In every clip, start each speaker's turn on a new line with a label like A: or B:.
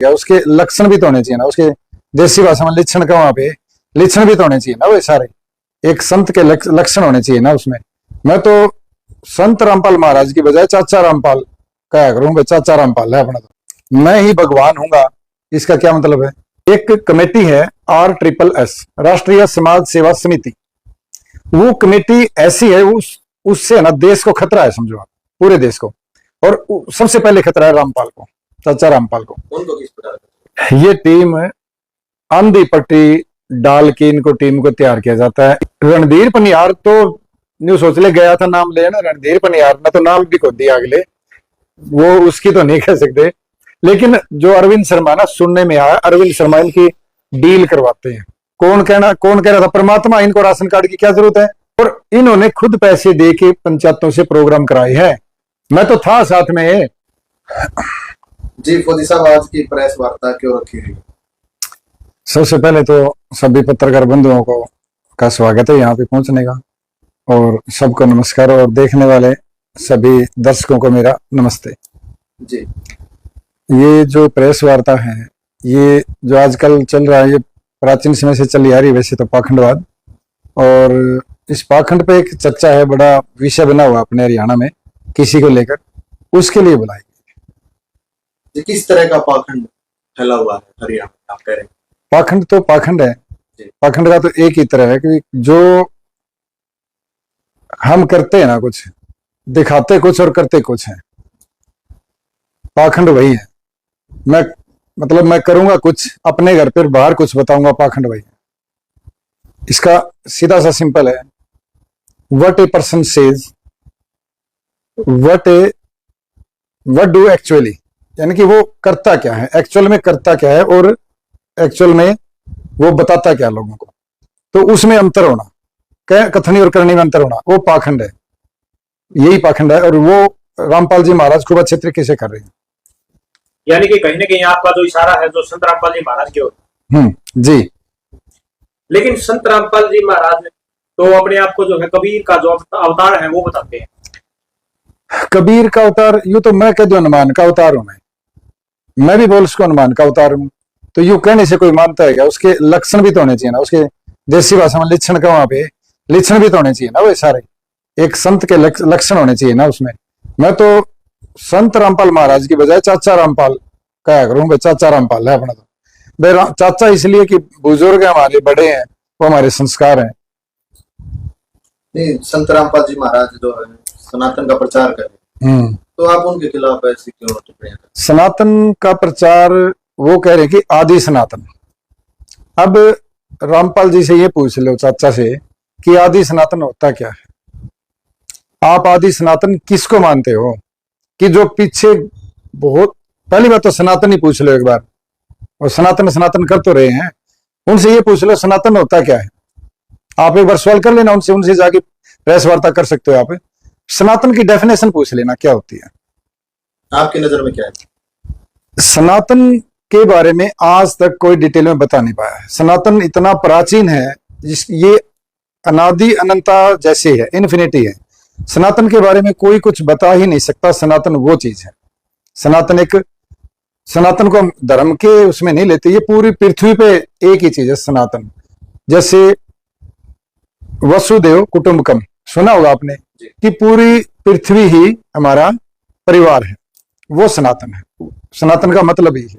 A: या उसके लक्षण भी तो होने चाहिए ना, उसके देसी भाषा में लक्षण का वहां पे लक्षण भी तो होने चाहिए ना, वो सारे एक संत के लक्षण होने चाहिए ना उसमें। मैं तो संत रामपाल महाराज की बजाय चाचा रामपाल कहा करूं, भाई चाचा रामपाल है अपना, तो मैं ही भगवान हूंगा, इसका क्या मतलब है। एक कमेटी है RSSS, राष्ट्रीय समाज सेवा समिति, वो कमेटी ऐसी है, उससे है ना देश को खतरा है, समझो आप, पूरे देश को। और सबसे पहले खतरा है रामपाल को, चाचा रामपाल को।
B: उनको किस प्रकार
A: ये टीम आंधी पट्टी डाल के इनको टीम को तैयार किया जाता है। रणधीर पनियार तो न्यू सोच ले गया था नाम ले ना, रणधीर पनियार ने तो नाम भी को दिया अगले, वो उसकी तो नहीं कह सकते। लेकिन जो अरविंद शर्मा ना, सुनने में आया अरविंद शर्मा इनकी डील करवाते हैं। कौन कह रहा था, परमात्मा, इनको राशन कार्ड की क्या जरूरत है। और इन्होंने खुद पैसे दे के पंचायतों से प्रोग्राम कराए हैं, मैं तो था साथ में।
B: जी फौजी साहब, आज की प्रेस वार्ता क्यों रखी गई?
A: सबसे पहले तो सभी पत्रकार बंधुओं को का स्वागत है यहाँ पे पहुंचने का, और सबको नमस्कार, और देखने वाले सभी दर्शकों को मेरा नमस्ते
B: जी।
A: ये जो प्रेस वार्ता है, ये जो आजकल चल रहा है, ये प्राचीन समय से चली आ रही वैसे तो पाखंडवाद, और इस पाखंड पे एक चर्चा है, बड़ा विषय बना हुआ अपने हरियाणा में किसी को लेकर, उसके लिए बुलाई गई।
B: किस तरह का पाखंड फैला हुआ है हरियाणा में, आप कह रहे हैं?
A: पाखंड तो पाखंड है, पाखंड का तो एक ही तरह है कि जो हम करते हैं ना, कुछ दिखाते कुछ और करते कुछ है, पाखंड वही है। मैं करूंगा कुछ अपने घर पर, बाहर कुछ बताऊंगा, पाखंड वही है। इसका सीधा सा सिंपल है, what a person says, what do actually, यानी कि वो करता क्या है, एक्चुअल में करता क्या है, और एक्चुअल में वो बताता क्या लोगों को, तो उसमें अंतर होना, कथनी और करनी में अंतर होना, वो पाखंड है, यही पाखंड है। और वो रामपाल जी महाराज खूब अच्छे तरीके से कर रहे हैं।
C: यानी कि कहीं ना कहीं आपका जो इशारा है जो संत रामपाल जी महाराज की ओर।
A: जी।
C: लेकिन संत रामपाल जी महाराज तो अपने आप को जो है कबीर का जो अवतार है वो बताते हैं।
A: कबीर का अवतार, यूं तो मैं कह दो हनुमान का अवतार हूं, मैं भी बोल उसको हनुमान का अवतार हूं, तो यूं कहने से कोई मानता है क्या। उसके लक्षण भी तो होने चाहिए ना, उसके देसी भाषा में लक्षण का वहां पे लक्षण भी तो होने चाहिए ना, वो सारे एक संत के लक्षण होने चाहिए ना उसमें। मैं तो संत रामपाल महाराज की बजाय चाचा रामपाल कहा करूं, भाई चाचा रामपाल है अपना, तो भाई चाचा इसलिए कि बुजुर्ग हमारे बड़े हैं, वो हमारे संस्कार हैं।
B: नहीं, संत रामपाल जी महाराज जो है सनातन का प्रचार कर रहे हैं, तो आप उनके खिलाफ ऐसी क्यों टिप्पणियां?
A: सनातन का प्रचार वो कह रहे हैं कि आदि सनातन। अब रामपाल जी से ये पूछ लो, चाचा से, कि आदि सनातन होता क्या है। आप आदि सनातन किसको मानते हो, कि जो पीछे बहुत, पहली बात तो सनातन ही पूछ लो एक बार, और सनातन सनातन कर तो रहे हैं, उनसे ये पूछ लो सनातन होता क्या है। आप एक बार सवाल कर लेना उनसे जाके प्रेस वार्ता कर सकते हो आप, सनातन की डेफिनेशन पूछ लेना क्या होती है।
B: आपकी नजर में क्या है?
A: सनातन के बारे में आज तक कोई डिटेल में बता नहीं पाया है। सनातन इतना प्राचीन है, ये अनादि अनंता जैसे है, इन्फिनिटी है। सनातन के बारे में कोई कुछ बता ही नहीं सकता। सनातन वो चीज है, सनातन को हम धर्म के उसमें नहीं लेते, ये पूरी पृथ्वी पे एक ही चीज है सनातन। जैसे वसुदेव कुटुंबकम सुना होगा आपने, कि पूरी पृथ्वी ही हमारा परिवार है, वो सनातन है। सनातन का मतलब ही है।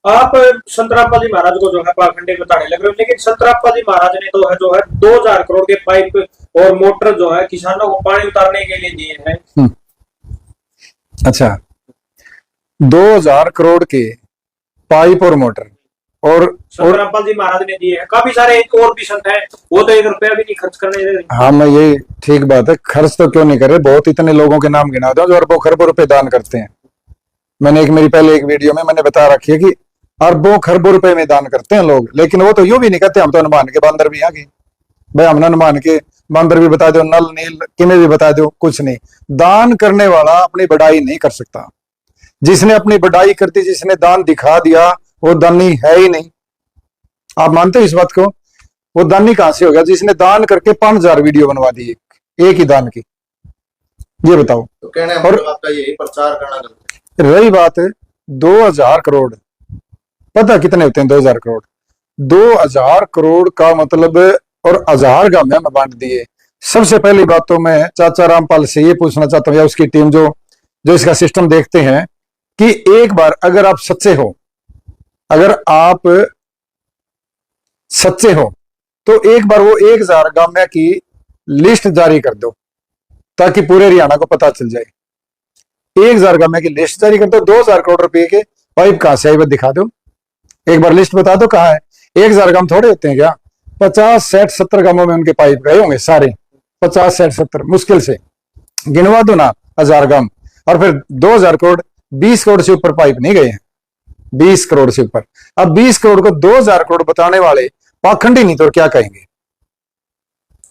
C: आप संत रामपाल जी महाराज को जो है पाखंडी बताने लग रहे हो, लेकिन संत रामपाल जी महाराज ने तो है जो है 2000 करोड़ के पाइप और मोटर जो है किसानों को पानी उतारने के लिए दिए हैं।
A: अच्छा, 2000 करोड़ के पाइप और मोटर, और
C: संत रामपाल जी महाराज ने दिए हैं। काफी सारे एक और भी संत है, वो तो 1 रुपया भी नहीं खर्च करने दे रहे।
A: हाँ, मैं ये ठीक बात है, खर्च तो क्यों नहीं कर रहे, बहुत इतने लोगों के नाम गिना दो जो अरबों खरबों रुपए दान करते हैं। मैंने मेरी पहले एक वीडियो में मैंने बता रखी है कि अरबों खरबों रुपए में दान करते हैं लोग, लेकिन वो तो यूं भी नहीं कहते हम तो हनुमान के बंदर भी आगे, भाई हमने हनुमान के बंदर भी बता दो, नल नील किमें भी बता दो, कुछ नहीं। दान करने वाला अपनी बढ़ाई नहीं कर सकता। जिसने अपनी बढ़ाई करती, जिसने दान दिखा दिया, वो दानी है ही नहीं। आप मानते हो इस बात को? वो दानी कहां से हो गया जिसने दान करके 5000 वीडियो बनवा दी एक ही दान की, ये बताओ।
B: तो कहने और आपका यही प्रचार करना गलत है।
A: रही बात 2000 करोड़, पता कितने होते हैं 2000 करोड़? 2000 करोड़ का मतलब, और 1000 गांव में बांट दिए। सबसे पहली बात तो मैं चाचा रामपाल से ये पूछना चाहता हूँ, या उसकी टीम जो जो इसका सिस्टम देखते हैं, कि एक बार अगर आप सच्चे हो, अगर आप सच्चे हो, तो एक बार वो 1000 गांव की लिस्ट जारी कर दो, ताकि पूरे हरियाणा को पता चल जाए। 1000 गांव की लिस्ट जारी कर दो, 2000 करोड़ रुपए के पाइप कहां से आई वो दिखा दो, एक बार लिस्ट बता दो कहां है। 1000 गांव थोड़े होते हैं क्या? 50, 60, 70 गांवों में उनके पाइप गए होंगे सारे, 50, 60, 70 मुश्किल से, गिनवा दो ना 1000 गांव। और फिर 2000 करोड़, 20 करोड़ से ऊपर पाइप नहीं गए हैं, 20 करोड़ से ऊपर। अब 20 करोड़ को 2000 करोड़ बताने वाले पाखंडी नहीं तो क्या कहेंगे,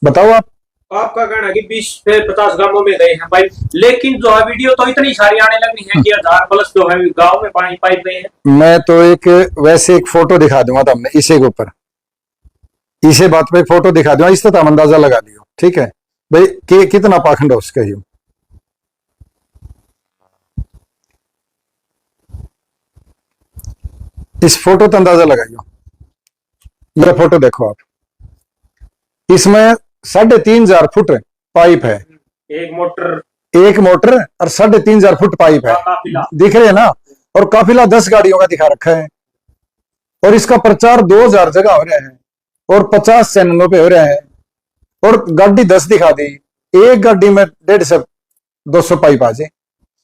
A: बताओ आप।
C: आपका कहना है कि 20 से 50 गांवों में गए हैं पाइप, लेकिन जो है वीडियो तो इतनी सारी आने लगी है कि 1000 प्लस जो है गांव में पानी पाइप गए हैं।
A: मैं तो वैसे एक फोटो दिखा दूंगा तो हमने इसे के ऊपर, इसे बात पे फोटो दिखा दूंगा, इससे तो हम अंदाजा लगा लियो, ठीक है भाई, कि कितना पाखंड हो उसका। ही इस फोटो तो अंदाजा लगाइयो, यह फोटो देखो आप, इसमें 3500 फुट पाइप है,
C: एक मोटर
A: और 3500 फुट पाइप है, दिख रहे हैं ना। और काफिला 10 गाड़ियों का दिखा रखा है, और इसका प्रचार 2000 जगह हो रहा है, और 50 चैनलों पे हो रहा है, और गाड़ी 10 दिखा दी, एक गाड़ी में 150 200 पाइप आ जाए,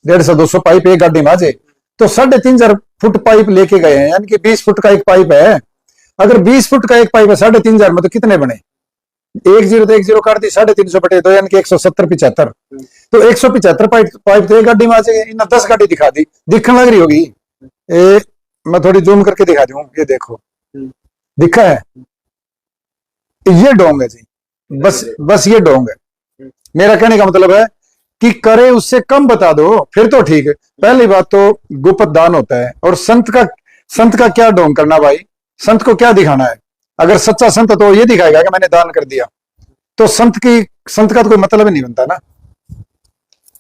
A: 150 200 पाइप एक गाड़ी में आ जाए, तो 3500 फुट पाइप लेके गए हैं, यानी कि 20 फुट का एक पाइप है। अगर 20 फुट का एक पाइप है 3500 में, तो कितने बने? 10 तो 10 काट दी, 350 बटे 2 यानी कि 170 75, तो 175 पाइप तो एक गाड़ी में आ जाएगी। इन 10 गाड़ी दिखा दी, दिखने लग रही होगी। मैं थोड़ी जूम करके दिखा दूं, ये देखो दिखा है, ये डोंग है जी, बस ये डोंग है। मेरा कहने का मतलब है कि करे उससे कम बता दो, फिर तो ठीक है। पहली बात तो गुप्त दान होता है, और संत का क्या डोंग करना भाई, संत को क्या दिखाना है? अगर सच्चा संत तो ये दिखाएगा कि मैंने दान कर दिया, तो संत का तो कोई मतलब ही नहीं बनता ना।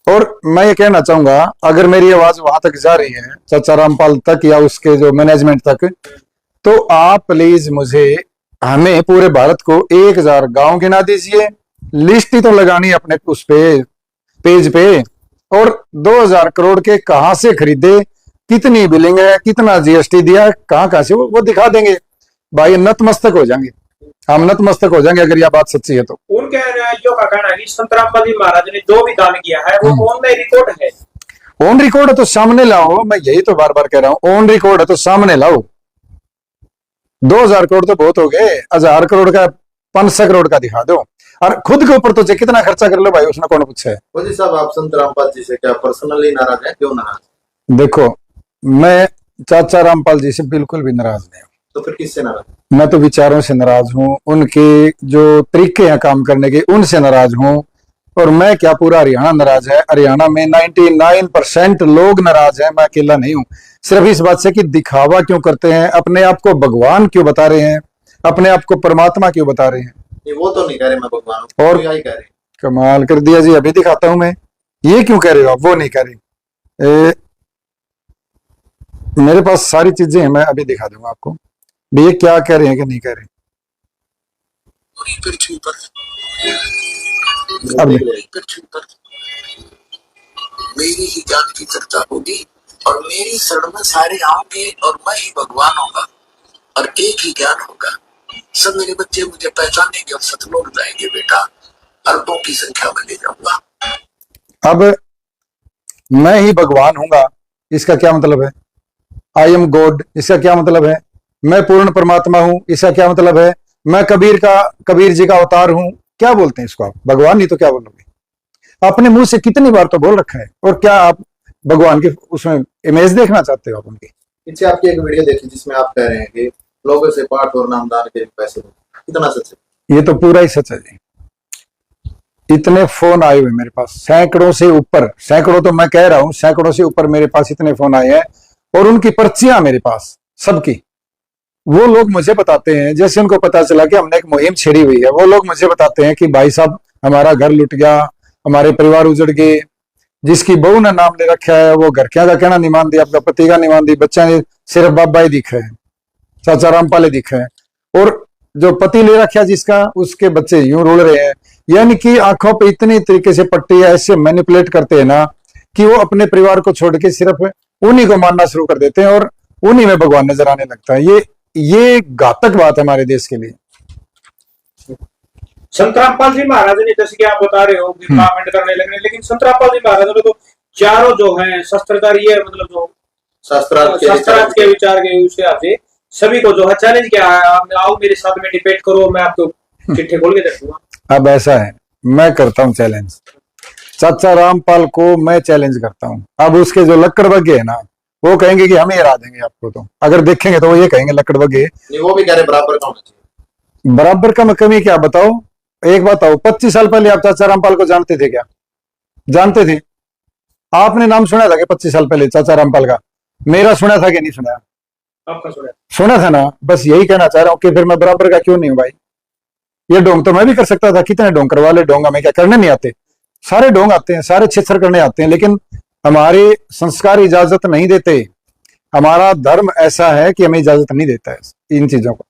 A: और मैं ये कहना चाहूंगा, अगर मेरी आवाज वहां तक जा रही है, चाचा रामपाल तक या उसके जो मैनेजमेंट तक, तो आप प्लीज हमें पूरे भारत को 1000 गांव गिना दीजिए, लिस्ट ही तो लगानी है अपने उस पेज पे, और 2000 करोड़ के कहां से खरीदे, कितनी बिलिंग है, कितना जीएसटी दिया, कहां से वो दिखा देंगे भाई, नतमस्तक हो जाएंगे, हम नतमस्तक हो जाएंगे अगर यह बात सच्ची है तो।
C: उनके अनुयायियों का कहना है कि संत रामपाल जी महाराज ने जो भी दान किया है वो ऑनलाइन रिकॉर्ड है।
A: ऑन रिकॉर्ड है तो सामने लाओ, मैं यही तो बार बार कह रहा हूं, ऑन रिकॉर्ड है तो सामने लाओ। 2000 करोड़ तो बहुत हो गए, 1000 करोड़ का 500 करोड़ का दिखा दो, और खुद के ऊपर तो कितना खर्चा कर लो भाई, उसने कौन पूछा है?
B: मोदी साहब, आप संत रामपाल जी से क्या पर्सनली नाराज है? क्यों नाराज?
A: देखो, मैं चाचा रामपाल जी से बिल्कुल भी नाराज नहीं हूं।
B: तो फिर किससे नाराज?
A: मैं तो विचारों से नाराज हूं, उनके जो तरीके हैं काम करने के, उनसे नाराज हूं। और मैं क्या, पूरा हरियाणा नाराज है। हरियाणा में 99% लोग नाराज हैं, मैं अकेला नहीं हूं। सिर्फ इस बात से कि दिखावा क्यों करते हैं, अपने आप को भगवान क्यों बता रहे हैं, अपने आप को परमात्मा क्यों बता रहे हैं।
B: वो तो नहीं कह रहे मैं भगवान हूं,
A: और
B: यही कह रहे।
A: कमाल कर दिया जी, अभी दिखाता हूं मैं। ये क्यों कह रहे हो आप? वो नहीं कह रहे। मेरे पास सारी चीजें हैं, मैं अभी दिखा दूंगा आपको ये क्या कह रहे हैं कि नहीं कह रहे। अब
D: मेरी ही ज्ञान की चर्चा होगी, और मेरी शरण में सारे आओगे, और मैं ही भगवान होगा, और एक ही ज्ञान होगा। सब मेरे बच्चे मुझे पहचानेंगे और सतलोक जाएंगे। बेटा, अरबों की संख्या में ले जाऊंगा।
A: अब मैं ही भगवान हूंगा, इसका क्या मतलब है? आई एम गॉड, इसका क्या मतलब है? मैं पूर्ण परमात्मा हूं, इसका क्या मतलब है? मैं कबीर जी का अवतार हूं, क्या बोलते हैं इसको आप? भगवान नहीं तो क्या बोलोगे? अपने मुंह से कितनी बार तो बोल रखा है, और क्या आप भगवान की उसमें इमेज देखना चाहते हो आप उनकी?
B: पीछे आपकी एक वीडियो देखी जिसमें आप कह रहे हैं कि लोगों से पाठ और नामदान के पैसे दो, कितना सच है?
A: ये तो पूरा ही सच है जी। इतने फोन आए हुए मेरे पास, सैकड़ों से ऊपर, सैकड़ों तो मैं कह रहा हूं, सैकड़ों से ऊपर मेरे पास इतने फोन आए हैं, और उनकी पर्चियां मेरे पास सबकी। वो लोग मुझे बताते हैं, जैसे उनको पता चला कि हमने एक मुहिम छेड़ी हुई है, वो लोग मुझे बताते हैं कि भाई साहब हमारा घर लुट गया, हमारे परिवार उजड़ गए, जिसकी बहू ने नाम ले रखा है वो घर क्या का कहना नहीं मानती, अपना पति का नहीं मानती, बच्चा ने सिर्फ बाबा ही दिखा है, चाचा रामपाल ही दिखा है, और जो पति ले रखा है जिसका उसके बच्चे यूं रोल रहे हैं। यानी कि आंखों पे इतनी तरीके से पट्टी ऐसे मैनिपुलेट करते हैं ना कि वो अपने परिवार को छोड़ के सिर्फ उन्हीं को मानना शुरू कर देते हैं और उन्हीं में भगवान नजर आने लगता है। ये घातक बात है हमारे देश के लिए।
C: संत रामपाल जी महाराज ने, जैसे कि आप बता रहे हो कि पाखंड करने लगे, लेकिन संत रामपाल जी महाराज ने तो चारों जो है शस्त्रधारी है, मतलब जो शास्त्रार्थ के विचार के हिसाब से सभी को जो है चैलेंज किया है, आओ मेरे साथ में डिबेट करो, मैं आपको चिट्ठे खोल के दे दूंगा।
A: अब ऐसा है, मैं करता हूँ चैलेंज, चाचा रामपाल को मैं चैलेंज करता हूँ। अब उसके जो लक्कड़ बग्गे है ना वो कहेंगे कि हम ही हरा देंगे आपको, तो अगर देखेंगे तो वो ये कहेंगे लक्कड़ बग्गे,
B: वो भी कह रहे बराबर का होना चाहिए।
A: बराबर का में कमी क्या बताओ, एक बात आओ, 25 साल पहले आप चाचा रामपाल को जानते थे क्या? जानते थे? आपने नाम सुना था कि 25 साल पहले चाचा रामपाल का? मेरा सुना था कि नहीं सुना?
C: आपका
A: सुना था ना। बस यही कहना चाह रहा हूँ कि फिर मैं बराबर का क्यों नहीं हूं भाई। ये ढोंग तो मैं भी कर सकता था, कितने ढोंग करवा ले, ढोंग हमें क्या करने नहीं आते? सारे ढोंग आते हैं, सारे छिछर करने आते हैं, लेकिन हमारे संस्कार इजाजत नहीं देते। हमारा धर्म ऐसा है कि हमें इजाजत नहीं देता है इन चीजों को।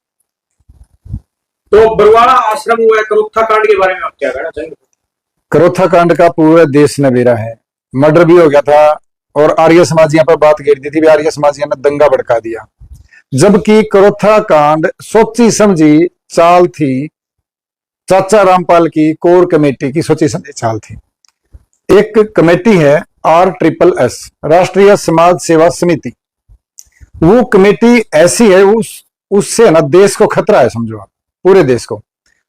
C: तो बरवाड़ा आश्रम हुआ करोथा कांड के बारे में आप क्या कहना चाहेंगे?
A: करोथा कांड का पूरे देश ने बेरा है, मर्डर भी हो गया था और आर्य समाजियों पर बात घेर दी थी, भी आर्य समाजियों ने दंगा भड़का दिया, जबकि करोथा कांड सोची समझी चाल थी, चाचा रामपाल की कोर कमेटी की सोची समझी चाल थी। एक कमेटी है RSS, राष्ट्रीय समाज सेवा समिति। वो कमेटी ऐसी है, उससे ना देश को खतरा है, समझो आप, पूरे देश को।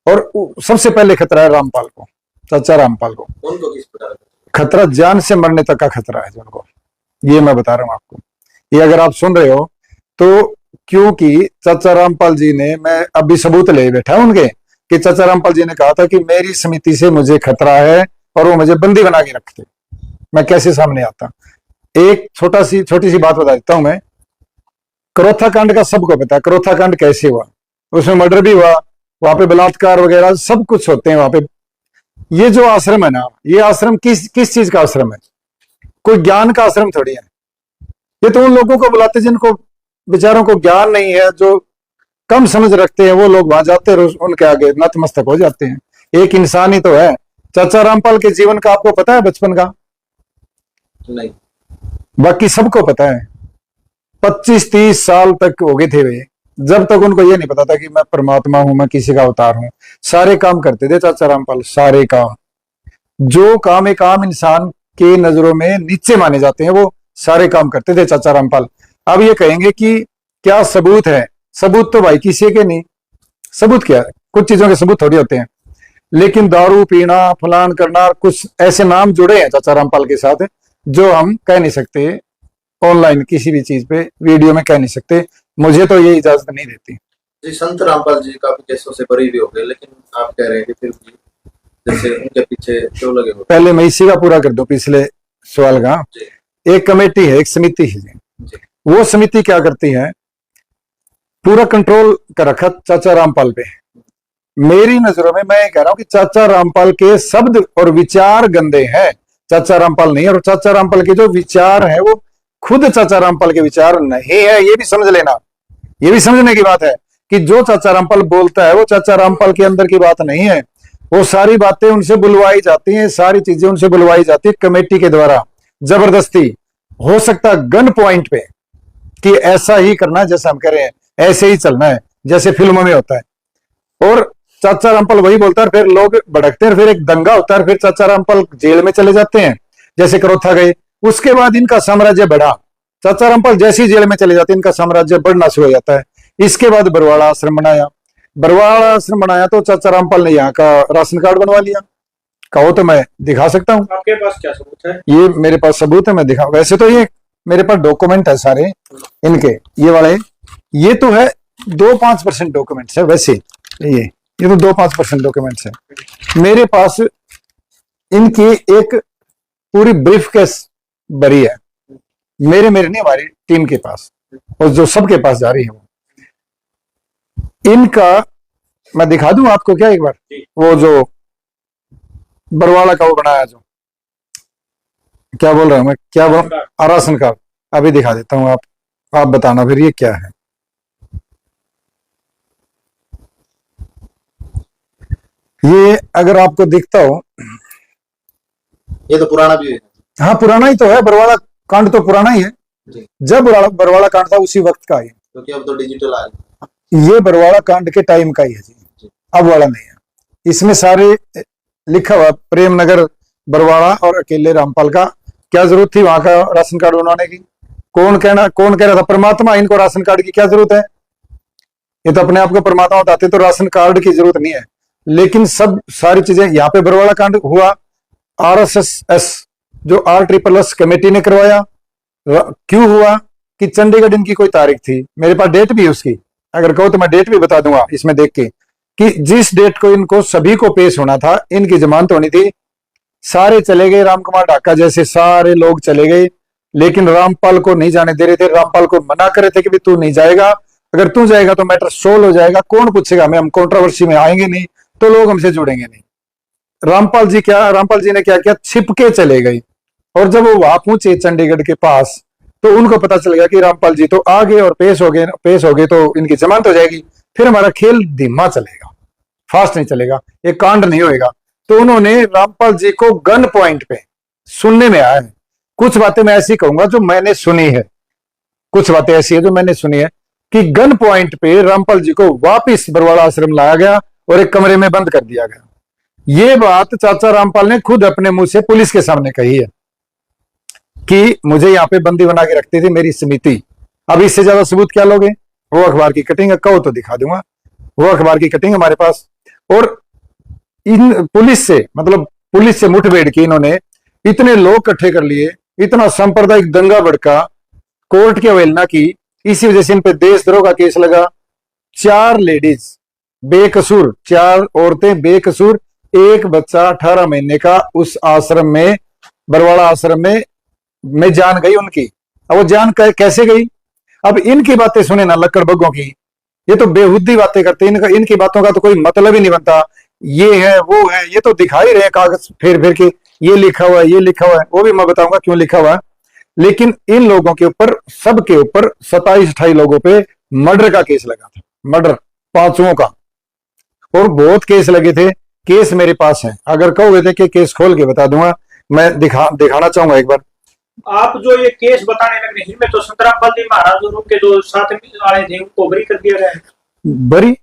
A: और सबसे पहले खतरा है रामपाल को, चाचा रामपाल को।
B: उनको किस प्रकार
A: खतरा जान से मरने तक का खतरा है उनको, ये मैं बता रहा हूं आपको। ये अगर आप सुन रहे हो तो क्योंकि चाचा रामपाल जी ने, मैं अभी सबूत ले बैठा उनके, कि चाचा रामपाल जी ने कहा था कि मेरी समिति से मुझे खतरा है और वो मुझे बंदी बना के रखते, मैं कैसे सामने आता। एक छोटी सी बात बता देता हूं मैं। करोथा कांड का सबको पता है, करोथा कांड कैसे हुआ, उसमें मर्डर भी हुआ, वहां पे बलात्कार वगैरह सब कुछ होते हैं वहां पे। ये जो आश्रम है ना, ये आश्रम किस चीज का आश्रम है? कोई ज्ञान का आश्रम थोड़ी है। ये तो उन लोगों को बुलाते जिनको बेचारों को ज्ञान नहीं है, जो कम समझ रखते हैं, वो लोग वहां जाते हैं, उनके आगे नतमस्तक हो जाते हैं। एक इंसान ही तो है। चाचा रामपाल के जीवन का आपको पता है, बचपन का?
B: नहीं,
A: बाकी सबको पता है। 25-30 साल तक हो गए थे वे, जब तक उनको ये नहीं पता था कि मैं परमात्मा हूं, मैं किसी का अवतार हूं। सारे काम करते थे चाचा रामपाल, सारे काम, जो काम एक आम इंसान के नजरों में नीचे माने जाते हैं, वो सारे काम करते थे चाचा रामपाल। अब ये कहेंगे कि क्या सबूत है? सबूत तो भाई किसी के नहीं। सबूत क्या है? कुछ चीजों के सबूत थोड़ी होते हैं, लेकिन दारू पीना, फलान करना, कुछ ऐसे नाम जुड़े हैं चाचा रामपाल के साथ जो हम कह नहीं सकते ऑनलाइन, किसी भी चीज पे वीडियो में कह नहीं सकते। मुझे तो ये इजाजत नहीं देती।
B: जी, संत रामपाल जी काफी केसों से बरी भी हो गए, लेकिन आप कह रहे हैं कि फिर भी जैसे उनके पीछे क्यों लगे हो?
A: पहले मैं इसी का पूरा कर दूं पिछले सवाल का। एक कमेटी है, एक समिति है, वो समिति क्या करती है, पूरा कंट्रोल कर रखा चाचा रामपाल पे। मेरी नजरों में मैं कह रहा हूं कि चाचा रामपाल के शब्द और विचार गंदे हैं, चाचा रामपाल नहीं। और चाचा रामपाल के जो विचार है वो खुद चाचा रामपाल के विचार नहीं है, ये भी समझ लेना। ये भी समझने की बात है कि जो चाचा रामपाल बोलता है वो चाचा रामपाल के अंदर की बात नहीं है। वो सारी बातें उनसे बुलवाई जाती हैं, सारी चीजें उनसे बुलवाई जाती है कमेटी के द्वारा, जबरदस्ती। हो सकता है गन पॉइंट पे कि ऐसा ही करना है, जैसा हम कह रहे हैं ऐसे ही चलना है, जैसे फिल्मों में होता है। और चाचा रामपाल वही बोलता है, फिर लोग भड़कते हैं, फिर एक दंगा होता है, फिर चाचा रामपाल जेल में चले जाते हैं, जैसे करोथा गए। उसके बाद इनका साम्राज्य बढ़ा। चाचा रामपाल जैसे ही जेल में चले जाते हैं, इनका साम्राज्य बढ़ना शुरू हो जाता है। इसके बाद बरवाड़ा आश्रम बनाया। बरवाड़ा आश्रम बनाया तो चाचा रामपाल ने यहाँ का राशन कार्ड बनवा लिया। कहो तो मैं दिखा सकता हूँ।
C: आपके पास क्या सबूत है? ये
A: मेरे पास सबूत है, मैं दिखा। वैसे तो ये मेरे पास डॉक्यूमेंट है सारे इनके, ये वाले, ये तो है 2-5% डॉक्यूमेंट्स है। वैसे ये तो 2-5% डॉक्यूमेंट्स है। मेरे पास इनकी एक पूरी ब्रीफ केस भरी है, मेरे नहीं, हमारी टीम के पास, और जो सबके पास जा रही है वो। इनका मैं दिखा दूं आपको क्या एक बार, वो जो बरवाड़ा का वो बनाया, जो क्या बोल रहा हूँ मैं, क्या बोल, राशन कार्ड अभी दिखा देता हूँ, आप बताना फिर ये क्या है। ये अगर आपको दिखता हो,
B: ये तो पुराना भी है
A: हाँ पुराना ही तो है, बरवाड़ा कांड तो पुराना ही है
B: जी,
A: जब बरवाड़ा कांड था उसी वक्त का ही।
B: क्योंकि अब तो डिजिटल आ गया।
A: ये बरवाड़ा कांड के टाइम का ही है जी, अब वाला नहीं है। इसमें सारे लिखा हुआ प्रेमनगर बरवाड़ा और अकेले रामपाल का। क्या जरूरत थी वहां का राशन कार्ड बनवाने की? कौन कह रहा था परमात्मा इनको राशन कार्ड की क्या जरूरत है? ये तो अपने आप को परमात्मा बताते, तो राशन कार्ड की जरूरत नहीं है। लेकिन सब सारी चीजें यहाँ पे बरवाड़ा कांड हुआ, RSS जो RSSS कमेटी ने करवाया। क्यों हुआ? कि चंडीगढ़ इनकी कोई तारीख थी, मेरे पास डेट भी है उसकी, अगर कहो तो मैं डेट भी बता दूंगा इसमें देख के, कि जिस डेट को इनको सभी को पेश होना था, इनकी जमानत होनी थी, सारे चले गए, रामकुमार ढाका जैसे सारे लोग चले गए, लेकिन रामपाल को नहीं जाने दे रहे थे। रामपाल को मना कर रहे थे कि भी तू नहीं जाएगा, अगर तू जाएगा तो मैटर सोल्व हो जाएगा, कौन पूछेगा हमें, हम कंट्रोवर्सी में आएंगे नहीं, तो लोग हमसे जुड़ेंगे नहीं। रामपाल जी ने क्या किया, छिपके चले गए। और जब वो वहां पहुंचे चंडीगढ़ के पास, तो उनको पता चल गया कि रामपाल जी तो आ गए और पेश हो गए तो इनकी जमानत हो जाएगी, फिर हमारा खेल धीमा चलेगा, फास्ट नहीं चलेगा, ये कांड नहीं होएगा। तो उन्होंने रामपाल जी को गन पॉइंट पे, सुनने में आया है, कुछ बातें मैं ऐसी कहूंगा जो मैंने सुनी है, कुछ बातें ऐसी है जो मैंने सुनी है, कि गन पॉइंट पे रामपाल जी को वापिस बरवाड़ा आश्रम लाया गया और एक कमरे में बंद कर दिया गया। ये बात चाचा रामपाल ने खुद अपने मुंह से पुलिस के सामने कही है कि मुझे यहाँ पे बंदी बना के रखती थी मेरी समिति। अब इससे ज्यादा सबूत क्या लोगे? वो अखबार की कटिंग कहो तो दिखा दूंगा, वो अखबार की कटिंग हमारे पास। और इन पुलिस से मुठभेड़ की इन्होंने, इतने लोग इकट्ठे कर लिए, इतना सांप्रदायिक दंगा भड़का, कोर्ट की अवहेलना की, इसी वजह से इन पे देशद्रोह का केस लगा। 4 लेडीज बेकसूर, 4 औरतें बेकसूर, एक बच्चा 18 महीने का उस आश्रम में, बरवाड़ा आश्रम में जान गई उनकी। अब वो जान कैसे गई? अब इनकी बातें सुने ना लक्कड़ बग्गों की, ये तो बेहुदी बातें करते हैं, इनकी बातों का तो कोई मतलब ही नहीं बनता। ये है वो है, ये तो दिखा ही रहे कागज फेर फेर के, ये लिखा हुआ है, ये लिखा हुआ है, वो भी मैं बताऊंगा क्यों लिखा हुआ है। लेकिन इन लोगों के ऊपर, सबके ऊपर 27-28 लोगों पे मर्डर का केस लगा था, मर्डर 5 का, और बहुत केस लगे थे। केस मेरे पास है, अगर कहोगे थे कि केस खोल के बता दूंगा, मैं दिखाना चाहूंगा एक बार।
C: आप जो ये केस बताने लगे, इनमें तो संतरामपाल जी महाराज और उनके जो साथ में वाले थे उनको बरी कर दिया गया है।
A: बरी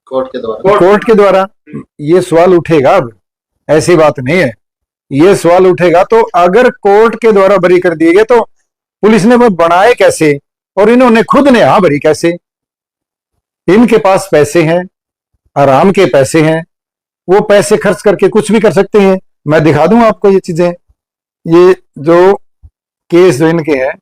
B: कोर्ट
A: के द्वारा ये सवाल उठेगा, अब ऐसी बात नहीं है, ये सवाल उठेगा। तो अगर कोर्ट के द्वारा बरी कर दिए गए तो पुलिस ने वो बनाए कैसे, और इन्होंने खुद ने हाँ बरी कैसे? इनके पास पैसे हैं, आराम के पैसे हैं, वो पैसे खर्च करके कुछ भी कर सकते हैं। मैं दिखा दूंगा आपको ये चीजें, ये जो केस जो इनके हैं,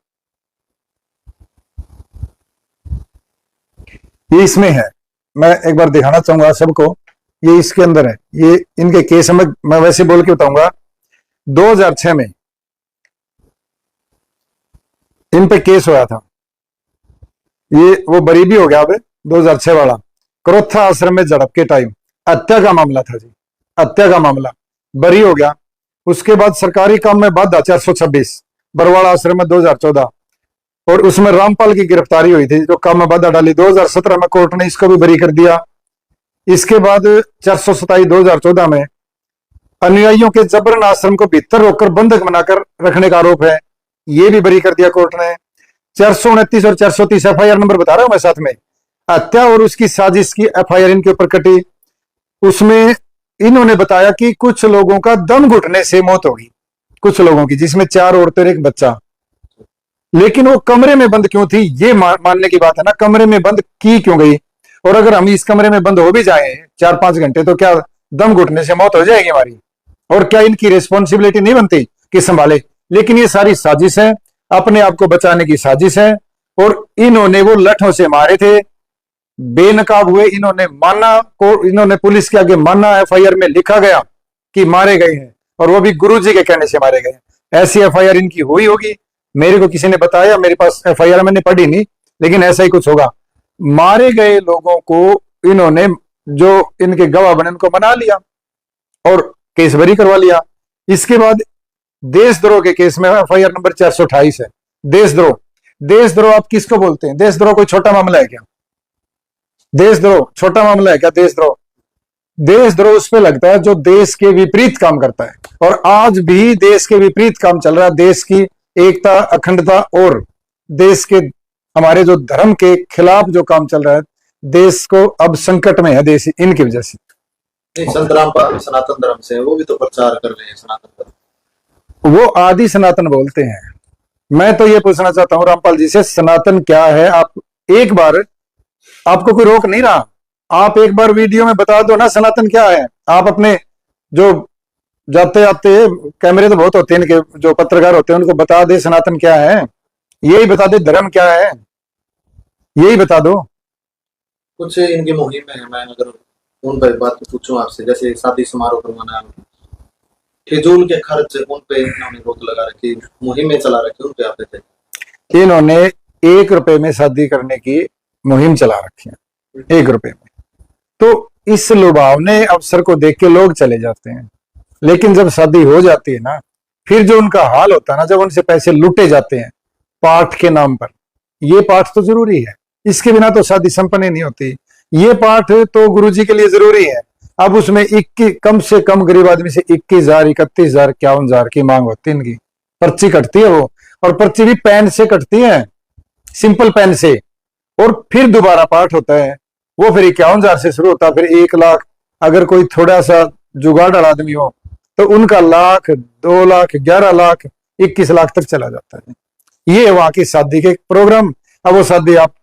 A: ये इसमें है, मैं एक बार दिखाना चाहूंगा सबको, ये इसके अंदर है, ये इनके केस में मैं वैसे बोल के बताऊंगा। 2006 में इन पे केस हुआ था, ये वो बरी भी हो गया अब, 2006 वाला क्रोथा आश्रम में झड़प के टाइम हत्या का मामला था जी, हत्या का मामला, बरी हो गया। उसके बाद सरकारी काम में बाधा 426 बरवाड़ा आश्रम में 2014, और उसमें रामपाल की गिरफ्तारी हुई थी जो काम में बाधा डाली। 2017 में कोर्ट ने इसको भी बरी कर दिया। इसके बाद 427 2014 में अनुयायियों के जबरन आश्रम को भीतर रोककर बंधक बनाकर रखने का आरोप है, ये भी बरी कर दिया कोर्ट ने। 429 और 430 FIR नंबर बता रहा हूं मैं साथ में, हत्या और उसकी साजिश की FIR इनके ऊपर कटी। उसमें इन्होंने बताया कि कुछ लोगों का दम घुटने से मौत होगी, कुछ लोगों की, जिसमें 4 औरतें और एक बच्चा। लेकिन वो कमरे में बंद क्यों थी, ये मानने की बात है ना, कमरे में बंद की क्यों गई? और अगर हम इस कमरे में बंद हो भी जाए 4-5 घंटे, तो क्या दम घुटने से मौत हो जाएगी हमारी? और क्या इनकी रिस्पॉन्सिबिलिटी नहीं बनती कि संभाले? लेकिन ये सारी साजिश है, अपने आप को बचाने की साजिश है। और इन्होंने वो लठों से मारे थे, बेनकाब हुए, इन्होंने माना, को इन्होंने पुलिस के आगे माना, FIR में लिखा गया कि मारे गए हैं, और वो भी गुरुजी के कहने से मारे गए। ऐसी FIR इनकी हुई होगी, मेरे को किसी ने बताया, मेरे पास FIR मैंने पढ़ी नहीं, लेकिन ऐसा ही कुछ होगा। मारे गए लोगों को इन्होंने, जो इनके गवाह बने, उनको मना लिया और केस बरी करवा लिया। इसके बाद देशद्रोह के केस में FIR नंबर 428 है। देशद्रोह, देशद्रोह आप किसको बोलते हैं? देशद्रोह कोई छोटा मामला है क्या? देशद्रोह छोटा मामला है क्या? देशद्रोह, देशद्रोह उस पे लगता है जो देश के विपरीत काम करता है, और आज भी देश के विपरीत काम चल रहा है। देश की एकता, अखंडता और देश के हमारे जो धर्म के खिलाफ जो काम चल रहा है, देश को अब संकट में है देश इनकी वजह से।
B: संत रामपाल सनातन धर्म से, वो भी तो प्रचार कर रहे हैं सनातन धर्म।
A: वो आदि सनातन बोलते हैं। मैं तो ये पूछना चाहता हूं रामपाल जी से, सनातन क्या है? आप एक बार, आपको कोई रोक नहीं रहा, आप एक बार वीडियो में बता दो ना सनातन क्या है। आप अपने जो जाते आते कैमरे तो बहुत होते हैं इनके, जो पत्रकार होते हैं उनको बता दे सनातन क्या है, यही बता दे धर्म क्या है, यही बता दो।
B: कुछ इनकी मुहिम है, मैं अगर उन पर बात पूछूं आपसे, जैसे शादी समारोह करवाना, फिजूल के खर्च उन पे इन्होंने रोक लगा रखी, मुहिमें चला रखी, उन पे आप थे।
A: इन्होंने 1 रुपए में शादी करने की मुहिम चला रखी है, 1 रुपए में। तो इस लुभावने अवसर को देख के लोग चले जाते हैं, लेकिन जब शादी हो जाती है ना, फिर जो उनका हाल होता है ना, जब उनसे पैसे लूटे जाते हैं पाठ के नाम पर। ये पाठ तो जरूरी है, इसके बिना तो शादी संपन्न नहीं होती। ये पाठ तो गुरुजी के लिए जरूरी है। अब उसमें 21, कम से कम गरीब आदमी से 21,000, 31,000, 51,000 की मांग होती है। इनकी पर्ची कटती है वो, और पर्ची भी पेन से कटती है, सिंपल पेन से। और फिर दोबारा पाठ होता है, वो फिर 51,000 से शुरू होता है, फिर 1 लाख। अगर कोई थोड़ा सा जुगाड़ आदमी हो तो उनका लाख, 2 लाख, 11 लाख, 21 लाख तक चला जाता है। ये है वहां की शादी के प्रोग्राम। अब वो शादी आप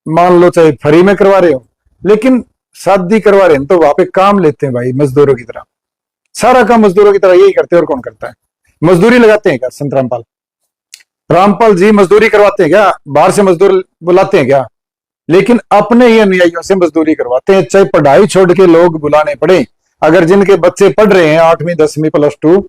A: मान लो चाहे फ्री में करवा रहे हो, लेकिन शादी करवा रहे हैं तो वहां पे काम लेते हैं भाई, मजदूरों की तरह। सारा काम मजदूरों की तरह यही करते हैं, और कौन करता है? मजदूरी लगाते हैं क्या संत रामपाल? रामपाल जी मजदूरी करवाते हैं क्या? बाहर से मजदूर बुलाते हैं क्या? लेकिन अपने ही अनुयायियों से मजदूरी करवाते हैं, चाहे पढ़ाई छोड़ के लोग बुलाने पड़े। अगर जिनके बच्चे पढ़ रहे हैं 8वीं 10वीं +2,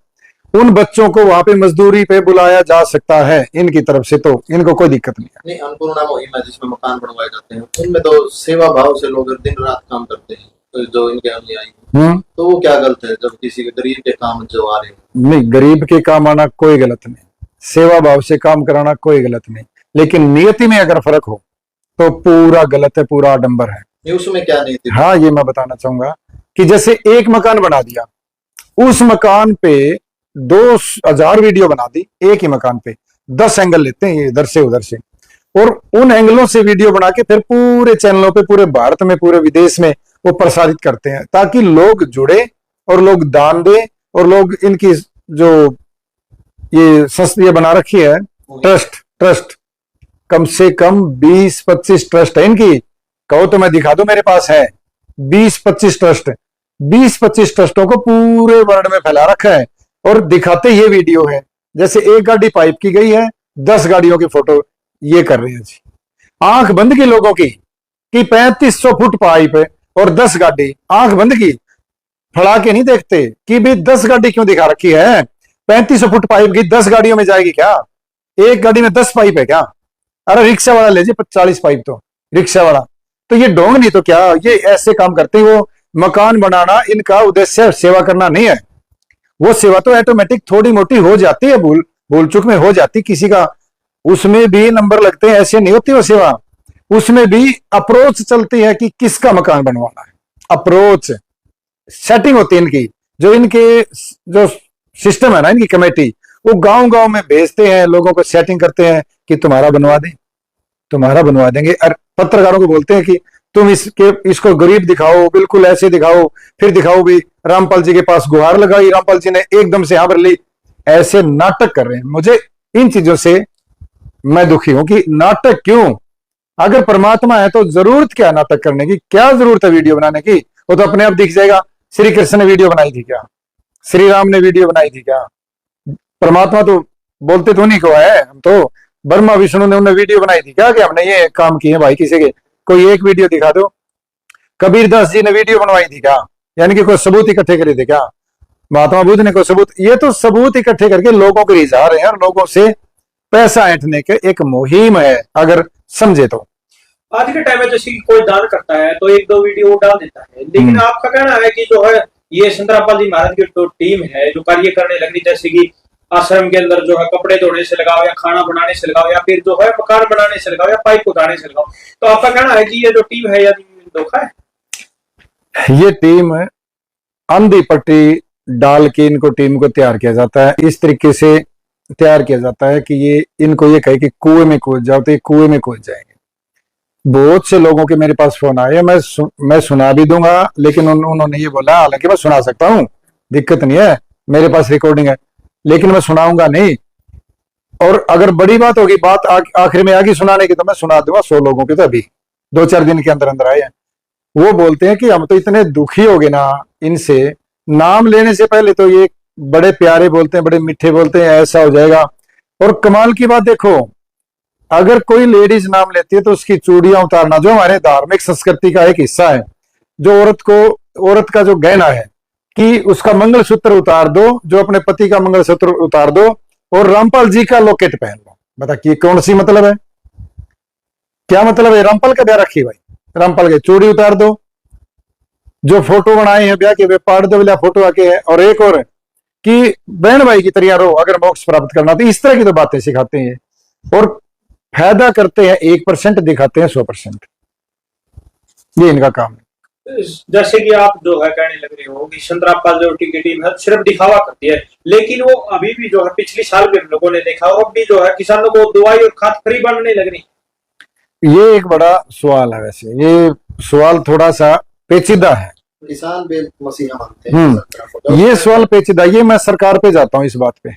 A: उन बच्चों को वहां पे मजदूरी पे बुलाया जा सकता है इनकी तरफ से, तो इनको कोई दिक्कत नहीं है।
B: नहीं, अन्नपूर्णा मुहिम है जिसमें मकान बनवाए जाते हैं, उनमें तो सेवा भाव से लोग दिन रात काम करते हैं, तो जो इनके अनुयायी, तो वो क्या गलत है जब किसी के गरीब के काम जो आ रहे हैं?
A: नहीं, गरीब के काम आना कोई गलत नहीं, सेवा भाव से काम कराना कोई गलत नहीं, लेकिन नियति में अगर फर्क हो तो पूरा गलत है, पूरा आडंबर है।
B: ये उसमें क्या नीति?
A: हाँ, ये मैं बताना चाहूंगा कि जैसे एक मकान बना दिया, उस मकान पे 2000 वीडियो बना दी, एक ही मकान पे 10 एंगल लेते हैं, ये इधर से उधर से, और उन एंगलों से वीडियो बना के फिर पूरे चैनलों पे, पूरे भारत में, पूरे विदेश में वो प्रसारित करते हैं, ताकि लोग जुड़े और लोग दान दे, और लोग इनकी जो ये संस्था बना रखी है ट्रस्ट, कम से कम 20-25 ट्रस्ट है इनकी। कहो तो मैं दिखा दूं, मेरे पास है 20-25 ट्रस्ट। 20-25 ट्रस्टों को पूरे वर्ल्ड में फैला रखा है, और दिखाते ये वीडियो है। जैसे एक गाड़ी पाइप की गई है, 10 गाड़ियों की फोटो ये कर रहे हैं जी। आंख बंद की लोगों की कि 3500 फुट पाइप है और 10 गाड़ी, आंख बंद की, फड़ा के नहीं देखते कि भाई 10 गाड़ी क्यों दिखा रखी है? 3500 फुट पाइप की 10 गाड़ियों में जाएगी क्या? एक गाड़ी में 10 पाइप है क्या? अरे रिक्शा वाला ले जी 40 पाइप, तो रिक्शा वाला तो ये ढोंग नहीं तो क्या? ये ऐसे काम करते हैं। वो मकान बनाना इनका उद्देश्य सेवा करना नहीं है। वो सेवा तो ऑटोमेटिक थोड़ी मोटी हो जाती है, भूल चूक में हो जाती किसी का, उसमें भी नंबर लगते हैं, ऐसे नहीं होती वो सेवा। उसमें भी अप्रोच चलती है कि किसका मकान बनवाना है, अप्रोच सेटिंग होती है इनकी। जो इनके जो सिस्टम है ना, इनकी कमेटी, वो गांव में भेजते हैं, लोगों को सेटिंग करते हैं कि तुम्हारा बनवा देंगे। और पत्रकारों को बोलते हैं कि तुम इसको गरीब दिखाओ, बिल्कुल ऐसे दिखाओ, फिर दिखाओ भी रामपाल जी के पास गुहार लगाई, रामपाल जी ने एकदम से यहां पर ली। ऐसे नाटक कर रहे हैं। मुझे इन चीजों से मैं दुखी हूं कि नाटक क्यों? अगर परमात्मा है तो जरूरत क्या नाटक करने की? क्या जरूरत है वीडियो बनाने की? वो तो अपने आप दिख जाएगा। श्री कृष्ण ने वीडियो बनाई थी क्या? श्री राम ने वीडियो बनाई थी क्या? परमात्मा तो बोलते तो नहीं को है, हम तो ब्रह्मा विष्णु ने उन्हें वीडियो बनाई थी क्या कि हमने ये काम किए भाई? किसी के कोई एक वीडियो दिखा दो। कबीरदास जी ने वीडियो बनवाई थी क्या? यानी कि कोई सबूत इकट्ठे करे थे क्या? महात्मा बुद्ध ने कोई सबूत? ये तो सबूत इकट्ठे करके लोगों को रिझा रहे हैं, और लोगों से पैसा ऐंठने के एक मुहिम है, अगर समझे तो।
C: आज के टाइम में जैसे कोई दान करता है तो 1-2 वीडियो डाल देता है, लेकिन आपका कहना है कि जो है ये संत रामपाल जी महाराज की जो टीम है जो कार्य करने लगी, जैसे कि आश्रम के अंदर जो है कपड़े धोने से लगाओ या खाना बनाने से लगाओ या फिर जो है मकान बनाने से लगाओ या पाइप उठाने से लगाओ। तो आपका कहना है कि ये जो टीम है या धोखा है?
A: ये टीम अंधी पट्टी डाल के इनको टीम को तैयार किया जाता है, इस तरीके से तैयार किया जाता है कि ये इनको ये कहे कि कुएं में कूद जाओ तो ये कुएं में कूद जाएंगे। बहुत से लोगों के मेरे पास फोन आए, मैं सुना भी दूंगा, लेकिन उन्होंने ये बोला, हालांकि मैं सुना सकता हूँ, दिक्कत नहीं है, मेरे पास रिकॉर्डिंग है, लेकिन मैं सुनाऊंगा नहीं। और अगर बड़ी बात होगी, बात आखिर में आगे सुनाने की, तो मैं सुना दूंगा। 100 लोगों के तो अभी 2-4 दिन के अंदर अंदर आए हैं। वो बोलते हैं कि हम तो इतने दुखी हो गए ना इनसे, नाम लेने से पहले तो ये बड़े प्यारे बोलते हैं, बड़े मीठे बोलते हैं, ऐसा हो जाएगा। और कमाल की बात देखो, अगर कोई लेडीज नाम लेती है तो उसकी चूड़ियां उतारना, जो हमारे धार्मिक संस्कृति का एक हिस्सा है, जो औरत का जो गहना है कि उसका मंगलसूत्र उतार दो, जो अपने पति का मंगलसूत्र उतार दो और रामपाल जी का लॉकेट पहन लो। बता कि कौन सी मतलब है, क्या मतलब है? रामपाल का ब्याह रखी भाई, रामपाल के चूड़ी उतार दो, जो फोटो बनाए हैं ब्याह के वे पाड़ दो, वाला फोटो आके है। और एक और कि बहन भाई की तरह रहो अगर मोक्ष प्राप्त करना। तो इस तरह की तो बातें सिखाते हैं और फायदा करते हैं, 1% दिखाते हैं 100%। ये इनका काम है।
C: जैसे कि आप जो है कहने लग रहे हो कि संतरापाल जो की टीम है सिर्फ दिखावा करती है, लेकिन वो अभी भी जो है पिछली साल भी हम लोगों ने देखा, और अब भी जो है किसानों को दवाई और खाद फ्री बनने लग रही।
A: ये एक बड़ा सवाल है, वैसे ये सवाल थोड़ा सा पेचीदा है।
B: किसान भी मसीहा मानते हैं।
A: ये सवाल पेचीदा, ये मैं सरकार पे जाता हूँ इस बात पे।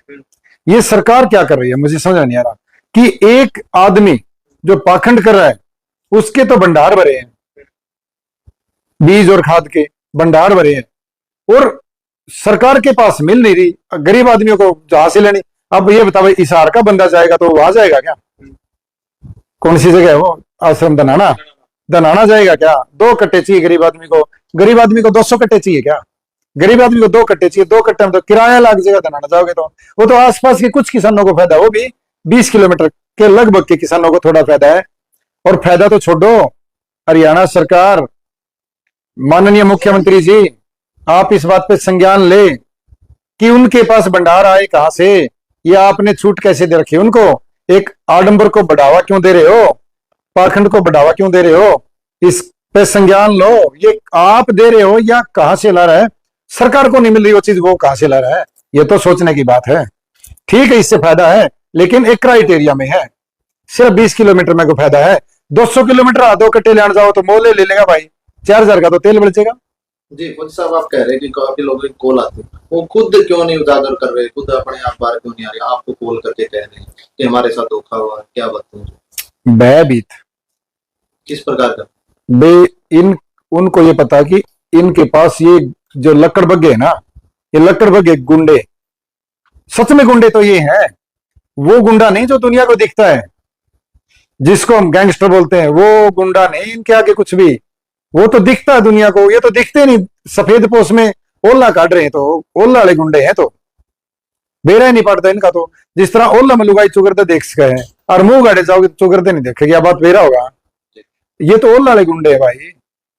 A: ये सरकार क्या कर रही है मुझे समझ नहीं आ रहा कि एक आदमी जो पाखंड कर रहा है उसके तो भंडार भरे हैं, बीज और खाद के भंडार भरे हैं, और सरकार के पास मिल नहीं रही, गरीब आदमियों को जहां से लेनी। अब ये बताओ, हिसार का बंदा जाएगा तो वहां जाएगा क्या? कौन सी जगह है वो? आश्रम दनाना जाएगा क्या? 2 कट्टे चाहिए गरीब आदमी को। गरीब आदमी को 200 कट्टे चाहिए क्या? गरीब आदमी को 2 कट्टे चाहिए। 2 कट्टे में तो किराया लग जाएगा। दनाना जाओगे तो वो तो आसपास के कुछ किसानों को फायदा, वो भी 20 किलोमीटर के लगभग के किसानों को थोड़ा फायदा है। और फायदा तो छोड़ो, हरियाणा सरकार, माननीय मुख्यमंत्री जी, आप इस बात पे संज्ञान ले कि उनके पास भंडार आए कहां से, या आपने छूट कैसे दे रखी उनको? एक आडंबर को बढ़ावा क्यों दे रहे हो? पाखंड को बढ़ावा क्यों दे रहे हो? इस पे संज्ञान लो। ये आप दे रहे हो या कहां से ला रहा है? सरकार को नहीं मिल रही वो चीज, वो कहां से ला रहा है? ये तो सोचने की बात है। ठीक है, इससे फायदा है, लेकिन एक क्राइटेरिया में है। सिर्फ 20 किलोमीटर में को फायदा है। 200 किलोमीटर 2 कट्टे ले जाओ तो मोले ले लेगा भाई, 4000 का तो तेल बचेगा।
B: जी खुद साहब आप कह रहे हैं कि काफी लोगों की कॉल आती है, वो खुद क्यों नहीं उजागर कर रहे, खुद अपने आप बाहर क्यों नहीं आ रहे, आपको कॉल करके कह रहे हैं कि हमारे साथ धोखा हुआ? क्या बताऊं?
A: भयभीत
B: किस प्रकार का?
A: उनको ये पता कि इनके पास ये जो लकड़बग्गे है ना, ये लकड़बग्गे गुंडे, सच में गुंडे तो ये हैं। वो गुंडा नहीं जो दुनिया को दिखता है, जिसको हम गैंगस्टर बोलते हैं, वो गुंडा नहीं। इनके आगे कुछ भी, वो तो दिखता है दुनिया को, ये तो दिखते नहीं। सफेद पोष में ओला काट रहे हैं तो ओला वाले गुंडे हैं, तो बेरा ही नहीं पड़ता इनका। तो जिस तरह ओला में लुगाई चुगरते देख सके हैं और मुंह गाड़े जाओगे तो चुगरते नहीं देखेगी, क्या बात बेरा होगा? ये तो ओला वाले गुंडे है भाई।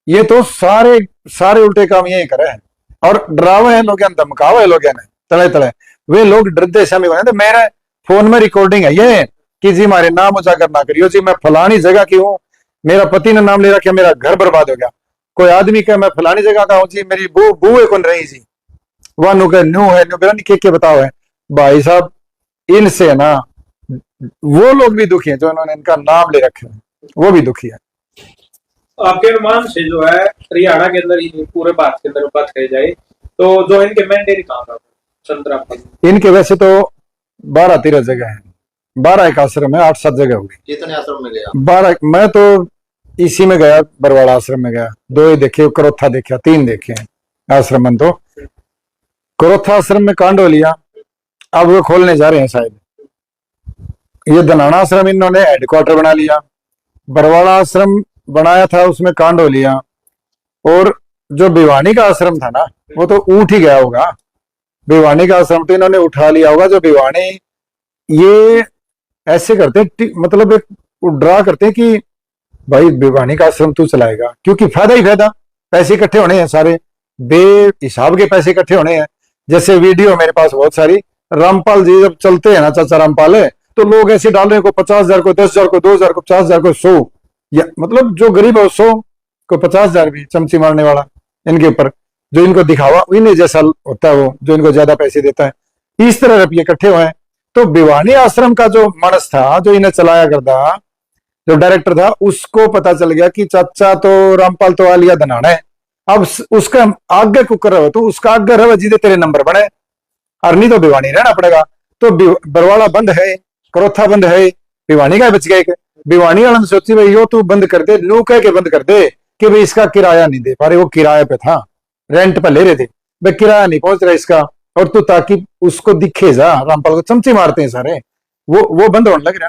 A: ये तो सारे उल्टे काम यही करे हैं और डरावे हैं लोग, धमकावे हैं लोग, तले तले वे लोग डरते समय को। तो मेरे फोन में रिकॉर्डिंग है ये कि जी हमारे नाम उजागर ना करियो जी, मैं फलानी जगह की हूँ, मेरा पति ने नाम ले रखा, मेरा घर बर्बाद हो गया। कोई आदमी का मैं फलानी जगह का हूँ जी, मेरी बुए कौन रही जी, वह नु है नु के बताओ है भाई साहब। इनसे ना वो लोग भी दुखी हैं जो इन्होंने इनका नाम ले रखे हैं, वो भी दुखी है।
C: आपके अनुमान से जो है हरियाणा के अंदर ही, पूरे भारत के अंदर बात करी जाए तो जो इनके मैंडेट कहाँ का संतरापाल? इनके
A: वैसे तो 12-13 जगह है, 12 एक आश्रम है, 8-7 जगह होगी।
B: कितने आश्रम में गया?
A: 12। मैं तो इसी में गया, बरवाड़ा आश्रम में गया, 2 ही देखे, करोथा देखा, 3 देखे हैं आश्रम में। तो करोथा आश्रम में कांड हो लिया, अब वो खोलने जा रहे हैं शायद। ये दनाना आश्रम इन्होंने हेडक्वार्टर बना लिया, बरवाड़ा आश्रम बनाया था उसमें कांड हो लिया, और जो भिवानी का आश्रम था ना वो तो उठ ही गया होगा। भिवानी का आश्रम तो इन्होंने उठा लिया होगा। जो भिवानी ये ऐसे करते, मतलब एक ड्रा करते कि भाई भिवानी का आश्रम तू चलाएगा, क्योंकि फायदा ही फायदा, पैसे इकट्ठे होने हैं, सारे बेहिसाब के पैसे इकट्ठे होने हैं। जैसे वीडियो मेरे पास बहुत सारी रामपाल जी जब चलते हैं ना, चाचा रामपाल है, तो लोग ऐसे डाल रहे हैं, को 50,000 को 10,000 को 2,000 को 50,000 को 100, या मतलब जो गरीब है 100 को 50,000 भी चमची मारने वाला इनके ऊपर, जो इनको दिखावा इन्हें जैसा होता है, वो जो इनको ज्यादा पैसे देता है, इस तरह रुपये इकट्ठे हुए हैं। तो भिवानी आश्रम का जो मानस था, जो इन्हें चलाया करता, जो डायरेक्टर था, उसको पता चल गया कि चाचा तो रामपाल तो आलिया धनाना है, अब उसका आगे कुकर रहो, तो उसका आगे रहो जिदे तेरे नंबर बने, और नहीं तो भिवानी रहना पड़ेगा। तो बरवाड़ा बंद है, करोथा बंद है, भिवानी का बच गए। भिवानी वाला ने सोची भाई यो तू बंद कर दे, नू कह के बंद कर दे कि भाई इसका किराया नहीं दे पा रहे, वो किराए पे था, रेंट पे ले रहे थे, भाई किराया नहीं पहुंच रहा इसका, और तू ताकि उसको दिखे जा, रामपाल को चमचे मारते हैं सारे, वो बंद होने लग रहा।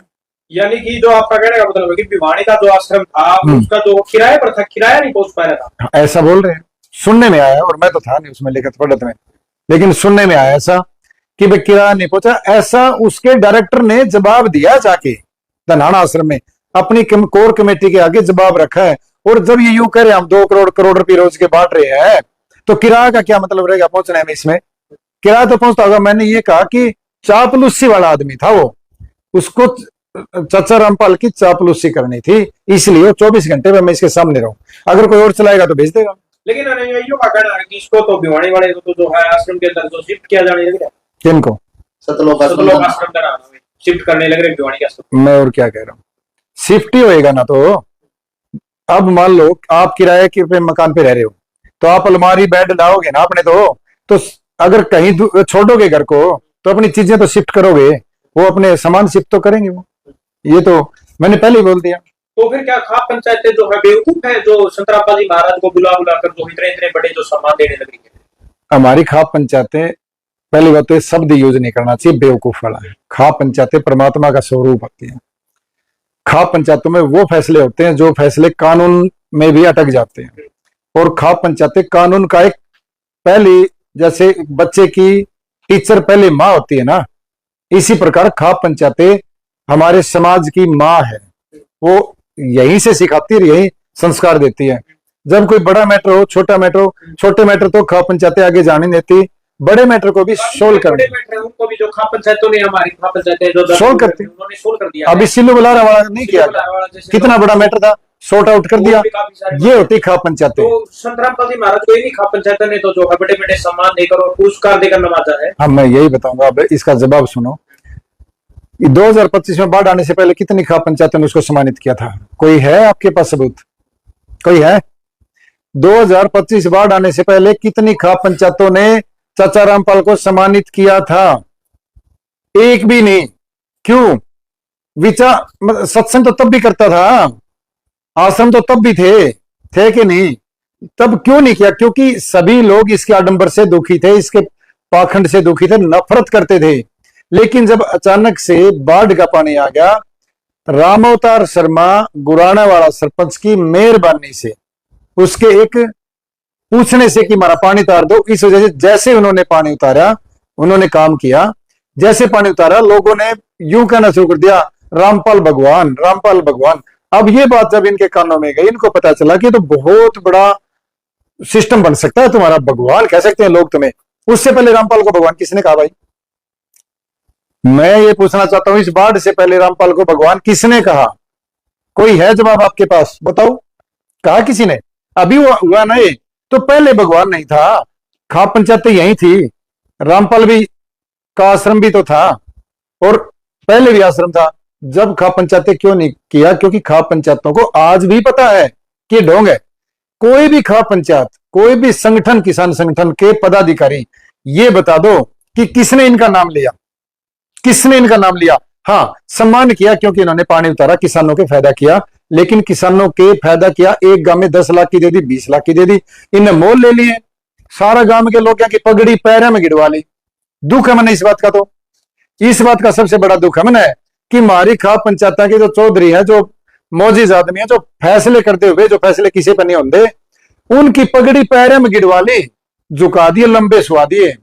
C: यानी कि जो आपका कहने का मतलब है कि भिवानी का जो आश्रम था उसका जो किराए पर था, किराया नहीं पहुंच पा रहा था,
A: ऐसा बोल रहे हैं, सुनने में आया, और मैं तो था नहीं उसमें लिखत पढ़त में, लेकिन सुनने में आया ऐसा कि भाई किराया नहीं पहुंचा। ऐसा उसके डायरेक्टर ने जवाब दिया जाके धनाना आश्रम में, अपनी कोर कमेटी के आगे जवाब रखा है। और जब ये यूं कह रहे हम 2 करोड़ रुपए रोज के बांट रहे हैं, तो किराया का क्या मतलब रहेगा पहुंचने में? इसमें किराया तो पहुंचता होगा। मैंने ये कहा कि चापलूसी वाला आदमी था वो, उसको चाचा रामपाल की चापलूसी करनी थी, इसलिए 24 घंटे में मैं इसके सामने रहूं, अगर कोई और चलाएगा तो भेज देगा।
C: लेकिन अनुयायियों का कहना है कि इसको तो भिवानी वाले को तो जो है आश्रम के अंदर जो शिफ्ट किया जाने लग रहा है,
A: किनको?
B: सतलोक
C: आश्रम में शिफ्ट करने लग रहे भिवानी के आश्रम।
A: मैं और क्या कह रहा हूँ, शिफ्ट ही होएगा ना। तो अब मान लो आप किराए के पे मकान पे रह रहे हो, तो आप अलमारी बेड लाओगे ना अपने, तो अगर कहीं छोड़ोगे घर को, तो अपनी चीजें तो शिफ्ट करोगे, वो अपने सामान शिफ्ट तो करेंगे वो। ये तो मैंने पहले ही बोल दिया।
C: तो फिर क्या खाप पंचायतें जो है बेवकूफ है, जो संतरापा जी महाराज को बुला कर जो इतने बड़े जो सम्मान देने लगी है?
A: हमारी खाप पंचायतें, पहली बात तो शब्द यूज नहीं करना चाहिए, बेवकूफ वाला है। खाप पंचायतें परमात्मा का स्वरूप होती है। खाप पंचायतों में वो फैसले होते हैं जो फैसले कानून में भी अटक जाते हैं, और खाप पंचायतें कानून का एक, पहली जैसे बच्चे की टीचर पहले माँ होती है ना, इसी प्रकार खाप पंचायतें हमारे समाज की माँ है, वो यहीं से सिखाती है, यही संस्कार देती है। जब कोई बड़ा मैटर हो, छोटा मैटर हो, छोटे मैटर तो खाप पंचायतें आगे जाने देती, बड़े मैटर को भी सोल्व कर
C: उनको भी जो खाप पंचायतों ने, हमारी खाप पंचायतें जो
A: सोल्व करती,
C: उन्होंने सोल्व कर दिया।
A: अभी सिल्लू बुलारा वाला नहीं किया, कितना बड़ा मैटर था, सॉर्ट आउट कर दिया। ये होती खाप पंचायतें।
C: तो संतरामपाल जी महाराज को ही खाप पंचायतों ने तो जो है बड़े बड़े सम्मान देकर और पुरस्कार देकर नवाजा है।
A: हाँ, मैं यही बताऊंगा, अब इसका जवाब सुनो। 2025 में बाढ़ आने से पहले कितनी खाप पंचायतों ने उसको सम्मानित किया था? कोई है आपके पास सबूत? कोई है? 2025 बाढ़ आने से पहले कितनी खाप पंचायतों ने चाचा रामपाल को सम्मानित किया था? एक भी नहीं। क्यों? विचार सत्संग तो तब भी करता था, आश्रम तो तब भी थे कि नहीं? तब क्यों नहीं किया? क्योंकि सभी लोग इसके आडंबर से दुखी थे, इसके पाखंड से दुखी थे, नफरत करते थे। लेकिन जब अचानक से बाढ़ का पानी आ गया, रामअवतार शर्मा गुराना वाला सरपंच की मेहरबानी से, उसके एक पूछने से कि हमारा पानी उतार दो, इस वजह से जैसे उन्होंने पानी उतारा, उन्होंने काम किया, जैसे पानी उतारा, लोगों ने यूं कहना शुरू कर दिया, रामपाल भगवान, रामपाल भगवान। अब ये बात जब इनके कानों में गई, इनको पता चला कि तो बहुत बड़ा सिस्टम बन सकता है, तुम्हारा भगवान कह सकते हैं लोग तुम्हें। उससे पहले रामपाल को भगवान किसने कहा भाई? मैं ये पूछना चाहता हूं, इस बाढ़ से पहले रामपाल को भगवान किसने कहा? कोई है जवाब आपके पास? बताओ, कहा किसी ने? अभी हुआ नहीं, तो पहले भगवान नहीं था। खाप पंचायत यही थी, रामपाल भी का आश्रम भी तो था, और पहले भी आश्रम था। जब खाप पंचायतें क्यों नहीं किया? क्योंकि खाप पंचायतों को आज भी पता है कि ढोंग है। कोई भी खाप पंचायत, कोई भी संगठन, किसान संगठन के पदाधिकारी, ये बता दो कि किसने इनका नाम लिया, किसने इनका नाम लिया? हाँ, सम्मान किया क्योंकि इन्होंने पानी उतारा, किसानों के फायदा किया। लेकिन किसानों के फायदा किया, एक गांव में 10 लाख की दे दी, 20 लाख की दे दी, इन्हें मोल ले लिए, सारा गांव के लोग की पगड़ी पैरों में गिरवा ली। दुख है मैंने इस बात का, तो इस बात का सबसे बड़ा दुख है मैंने कि हमारी खाप पंचायत के जो चौधरी है, जो मौजिज आदमी है, जो फैसले करते हुए, जो फैसले किसी पर नहीं होते, उनकी पगड़ी पैरों में गिरवा ली, झुका दिए, लंबे सुहा दिए।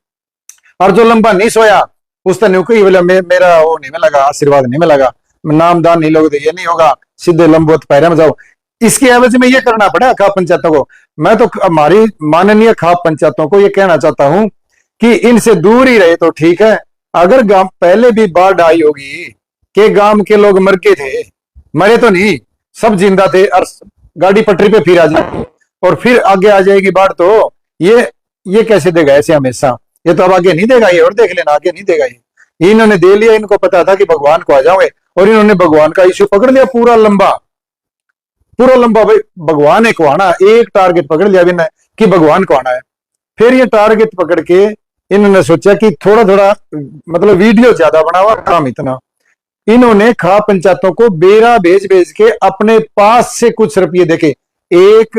A: और जो लंबा नहीं सोया, उसने न्यू कही बोले मेरा वो नहीं मिलेगा, आशीर्वाद नहीं मिलेगा, नामदान नहीं लोगे, ये नहीं होगा, सीधे लंबोत पैरों में जाओ। इसके एवज में ये करना पड़ा खाप पंचायतों को। मैं तो हमारी माननीय खाप पंचायतों को ये कहना चाहता हूं कि इनसे दूर ही रहे तो ठीक है, अगर गांव पहले भी बाढ़ आई होगी कि गांव के लोग मर के थे, मरे तो नहीं, सब जिंदा थे और गाड़ी पटरी पे फिर आ जाएगी और फिर आगे आ जाएगी बाढ़, तो ये कैसे देगा ऐसे हमेशा? ये तो अब आगे नहीं देगा, ये और देख लेना, आगे नहीं देगा ये इन्होंने दे लिया, इनको पता था कि भगवान को आ जाओगे और इन्होंने भगवान का इश्यू पकड़ लिया पूरा लंबा भाई, भगवान को आना, एक टारगेट पकड़ लिया इन्होंने कि भगवान को आना है। फिर ये टारगेट पकड़ के इन्होंने सोचा कि थोड़ा थोड़ा मतलब वीडियो ज्यादा बनावा, काम इतना। इन्होंने खा पंचायतों को बेरा भेज भेज के अपने पास से कुछ रुपये देके, एक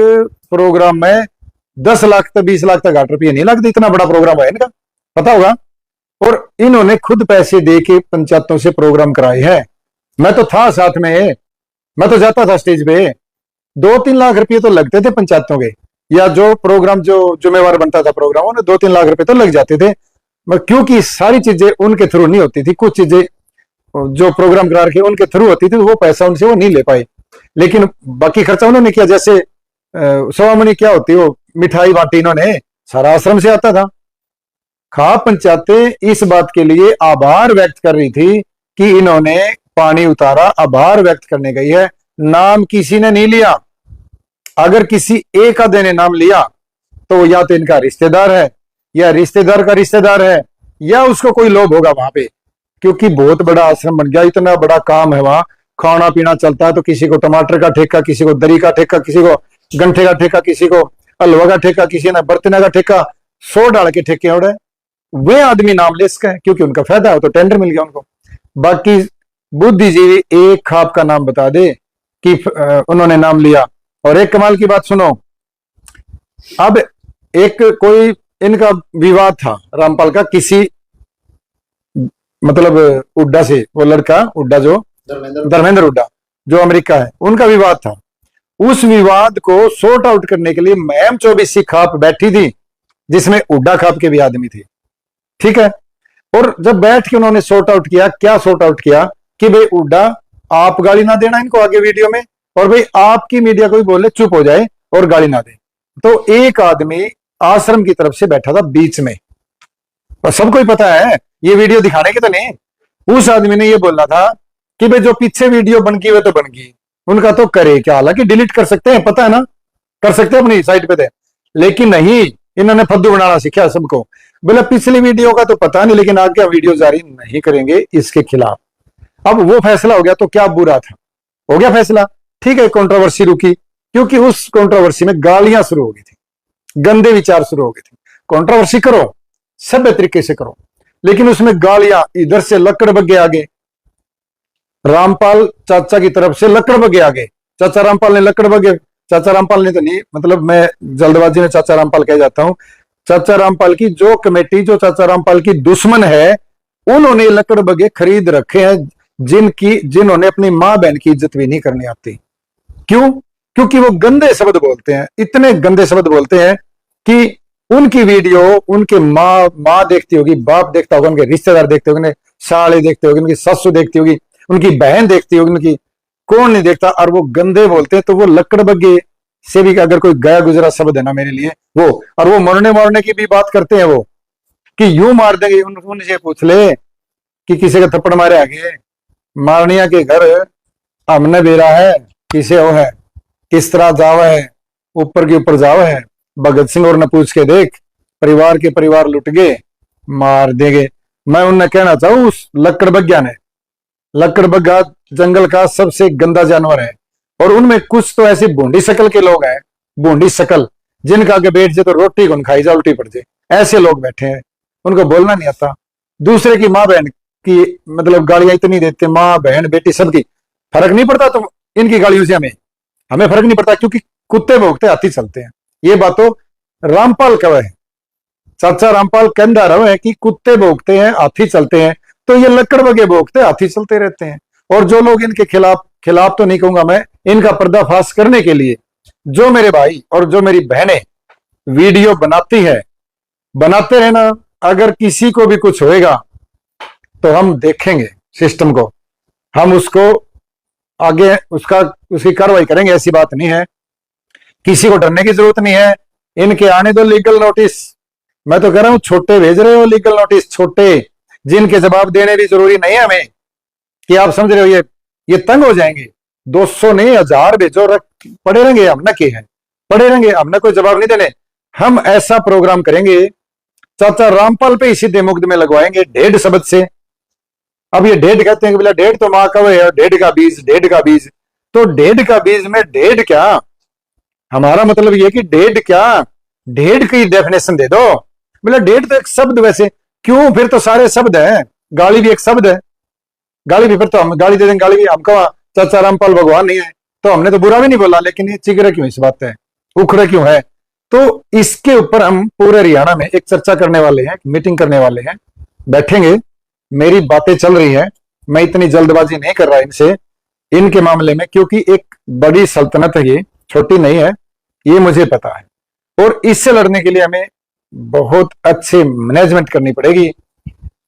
A: प्रोग्राम में 10 लाख तक 20 लाख तक 8 रुपये नहीं लगते, इतना बड़ा प्रोग्राम है इनका, पता होगा। और इन्होंने खुद पैसे दे के पंचायतों से प्रोग्राम कराए हैं। मैं तो था साथ में, मैं तो जाता था स्टेज पे, 2-3 लाख रुपये तो लगते थे पंचायतों के, या जो प्रोग्राम जो जिम्मेवार बनता था प्रोग्राम में 2-3 लाख रुपए तो लग जाते थे, क्योंकि सारी चीजें उनके थ्रू नहीं होती थी, कुछ चीजें जो प्रोग्राम करा रखे उनके थ्रू होती थी, वो पैसा उनसे वो नहीं ले पाए, लेकिन बाकी खर्चा उन्होंने किया। जैसे सवामनी क्या होती है, वो मिठाई बांटी इन्होंने, सारा आश्रम से आता था। खा पंचायतें इस बात के लिए आभार व्यक्त कर रही थी कि इन्होंने पानी उतारा, आभार व्यक्त करने गई है, नाम किसी ने नहीं लिया। अगर किसी एक आधे ने नाम लिया तो या तो इनका रिश्तेदार है, या रिश्तेदार का रिश्तेदार है, या उसको कोई लोग होगा वहां पे, क्योंकि बहुत बड़ा आश्रम बन गया, इतना बड़ा काम है वहां, खाना पीना चलता है, तो किसी को टमाटर का ठेका, किसी को दरी का ठेका, किसी को गंठे का ठेका, किसी को हलवा का ठेका, किसी ने बर्तना का ठेका, 100 डाल के ठेके उड़े। वे आदमी नाम ले सके क्योंकि उनका फायदा है, तो टेंडर मिल गया उनको। बाकी बुद्धिजीवी एक खाप का नाम बता दे कि उन्होंने नाम लिया। और एक कमाल की बात सुनो, अब एक कोई इनका विवाद था रामपाल का, किसी मतलब हुड्डा से, वो लड़का हुड्डा जो धर्मेंद्र हुड्डा जो अमेरिका है, उनका विवाद था। उस विवाद को सॉर्ट आउट करने के लिए मैम 24 खाप बैठी थी, जिसमें हुड्डा खाप के भी आदमी थे, ठीक है। और जब बैठ के उन्होंने सॉर्ट आउट किया, क्या सॉर्ट आउट किया कि भाई हुड्डा आप गाली ना देना इनको आगे वीडियो में, और भाई आपकी मीडिया कोई बोले चुप हो जाए और गाली ना दे। तो एक आदमी आश्रम की तरफ से बैठा था बीच में, और सबको ही पता है ये वीडियो दिखाने के तो नहीं, उस आदमी ने ये बोलना था कि भाई जो पीछे वीडियो बन गई वो तो बन गई, उनका तो करे क्या, हालांकि डिलीट कर सकते हैं, पता है ना, कर सकते हैं अपनी साइट पे थे, लेकिन नहीं, इन्होंने फद्दू बनाना सीखा सबको। बोले पिछली वीडियो का तो पता नहीं, लेकिन आगे वीडियो जारी नहीं करेंगे इसके खिलाफ। अब वो फैसला हो गया तो क्या बुरा था, हो गया फैसला, ठीक है। कंट्रोवर्सी रुकी, क्योंकि उस कंट्रोवर्सी में गालियां शुरू हो गई थी, गंदे विचार शुरू हो गए थे। कंट्रोवर्सी करो, सभ्य तरीके से करो, लेकिन उसमें गालियां, इधर से लकड़ बग्गे आगे, रामपाल चाचा की तरफ से लकड़ बग्गे आगे, चाचा रामपाल ने लकड़ बग्गे, चाचा रामपाल ने तो नहीं, मतलब मैं जल्दबाजी में चाचा रामपाल कह जाता हूं, चाचा रामपाल की जो कमेटी, जो चाचा रामपाल की दुश्मन है, उन्होंने लकड़ बग्गे खरीद रखे हैं, जिन्होंने अपनी मां बहन की इज्जत भी नहीं करनी आती। क्यों? क्योंकि वो गंदे शब्द बोलते हैं, इतने गंदे शब्द बोलते हैं कि उनकी वीडियो उनके माँ देखती होगी, बाप देखता होगा, उनके रिश्तेदार देखते होंगे, साले देखते होंगे, उनकी ससु देखती होगी, उनकी बहन देखती होगी, उनकी कौन नहीं देखता, और वो गंदे बोलते हैं। तो वो लकड़ बग्गे से भी अगर कोई गया गुजरा शब्द है ना मेरे लिए वो, और वो मरने की भी बात करते हैं, वो कि यूं मार देंगे। उनसे पूछ ले कि किसी का थप्पड़ मारे आगे, मारनिया के घर हमने बेरा है, किसे वो है, किस तरह जावा है, ऊपर के ऊपर जावा है। भगत सिंह और ने पूछ के देख, परिवार के परिवार लुट गए, मार देंगे। मैं उन्हें कहना चाहूं, उस लकड़ बग्गा ने, लकड़ बग्गा जंगल का सबसे गंदा जानवर है, और उनमें कुछ तो ऐसे भूंडी शकल के लोग हैं, भूंडी शकल, जिनका आगे बैठ जाए तो रोटी कौन खाई जा, उल्टी पड़ जाए, ऐसे लोग बैठे हैं, उनको बोलना नहीं आता। दूसरे की माँ बहन की मतलब गालियां इतनी देते, माँ बहन बेटी सबकी, फर्क नहीं पड़ता तो इनकी गालियों से हमें फर्क नहीं पड़ता, क्योंकि कुत्ते भोगते हाथी चलते हैं। ये बात तो रामपाल कहे है, चाचा रामपाल कहता रहा है कि कुत्ते भोगते हैं हाथी चलते हैं, तो ये लकड़ बगे भोगते हाथी चलते रहते हैं। और जो लोग इनके खिलाफ तो नहीं कहूंगा मैं, इनका पर्दाफाश करने के लिए जो मेरे भाई और जो मेरी बहनें वीडियो बनाती है, बनाते रहना। अगर किसी को भी कुछ होएगा तो हम देखेंगे सिस्टम को, हम उसको आगे उसकी कार्रवाई करेंगे, ऐसी बात नहीं है। किसी को डरने की जरूरत नहीं है। इनके आने दो लीगल नोटिस, मैं तो कह रहा हूं छोटे भेज रहे हो लीगल नोटिस, छोटे जिनके जवाब देने भी जरूरी नहीं है हमें, कि आप समझ रहे हो ये तंग हो जाएंगे। 200 नहीं 1000 भेजो, रख पड़े रहेंगे हम, न के हैं पड़े रहेंगे, हमने कोई जवाब नहीं देने। हम ऐसा प्रोग्राम करेंगे, चाचा रामपाल पे ही सीधे मुग्ध में लगवाएंगे 1.5 शब्द से। अब ये 1.5 कहते हैं कि बोला 1.5 तो माँ कवे है, 1.5 का बीज, 1.5 का बीज, तो 1.5 का बीज में 1.5 क्या, हमारा मतलब ये कि 1.5 क्या, 1.5 की डेफिनेशन दे दो। बोला 1.5 तो एक शब्द, वैसे क्यों, फिर तो सारे शब्द है, गाली भी एक शब्द है, गाली भी, फिर तो हम गाली दे देंगे, गाली भी हम कहा चाचा रामपाल भगवान नहीं है, तो हमने तो बुरा भी नहीं बोला, लेकिन ये चिगरे क्यों इस बात है, उखड़े क्यों है। तो इसके ऊपर हम पूरे हरियाणा में एक चर्चा करने वाले हैं, मीटिंग करने वाले हैं, बैठेंगे, मेरी बातें चल रही है, मैं इतनी जल्दबाजी नहीं कर रहा इनसे, इनके मामले में, क्योंकि एक बड़ी सल्तनत है, ये छोटी नहीं है, ये मुझे पता है। और इससे लड़ने के लिए हमें बहुत अच्छे मैनेजमेंट करनी पड़ेगी,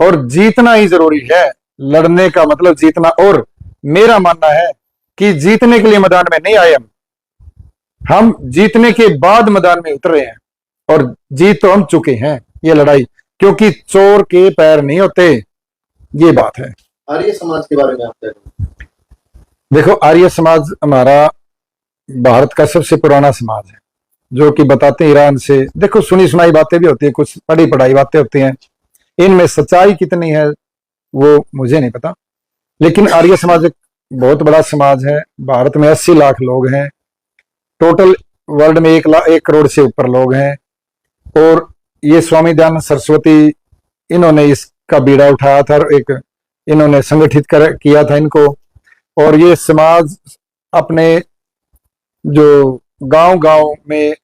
A: और जीतना ही जरूरी है, लड़ने का मतलब जीतना। और मेरा मानना है कि जीतने के लिए मैदान में नहीं आए हम जीतने के बाद मैदान में उतर रहे हैं, और जीत तो हम चुके हैं ये लड़ाई, क्योंकि चोर के पैर नहीं होते, ये बात है।
B: आर्य समाज के बारे में आप क्या कहेंगे?
A: देखो, आर्य समाज हमारा भारत का सबसे पुराना समाज है, जो कि बताते हैं ईरान से, देखो सुनी सुनाई बातें भी होती है, कुछ पढ़ी पढ़ाई बातें होती हैं, इनमें सच्चाई कितनी है वो मुझे नहीं पता, लेकिन आर्य समाज एक बहुत बड़ा समाज है। भारत में 80 लाख लोग हैं, टोटल वर्ल्ड में 1 करोड़ से ऊपर लोग हैं, और ये स्वामी दयानंद सरस्वती, इन्होंने इसका बीड़ा उठाया था, और एक इन्होंने संगठित किया था इनको, और ये समाज अपने जो गांव गांव में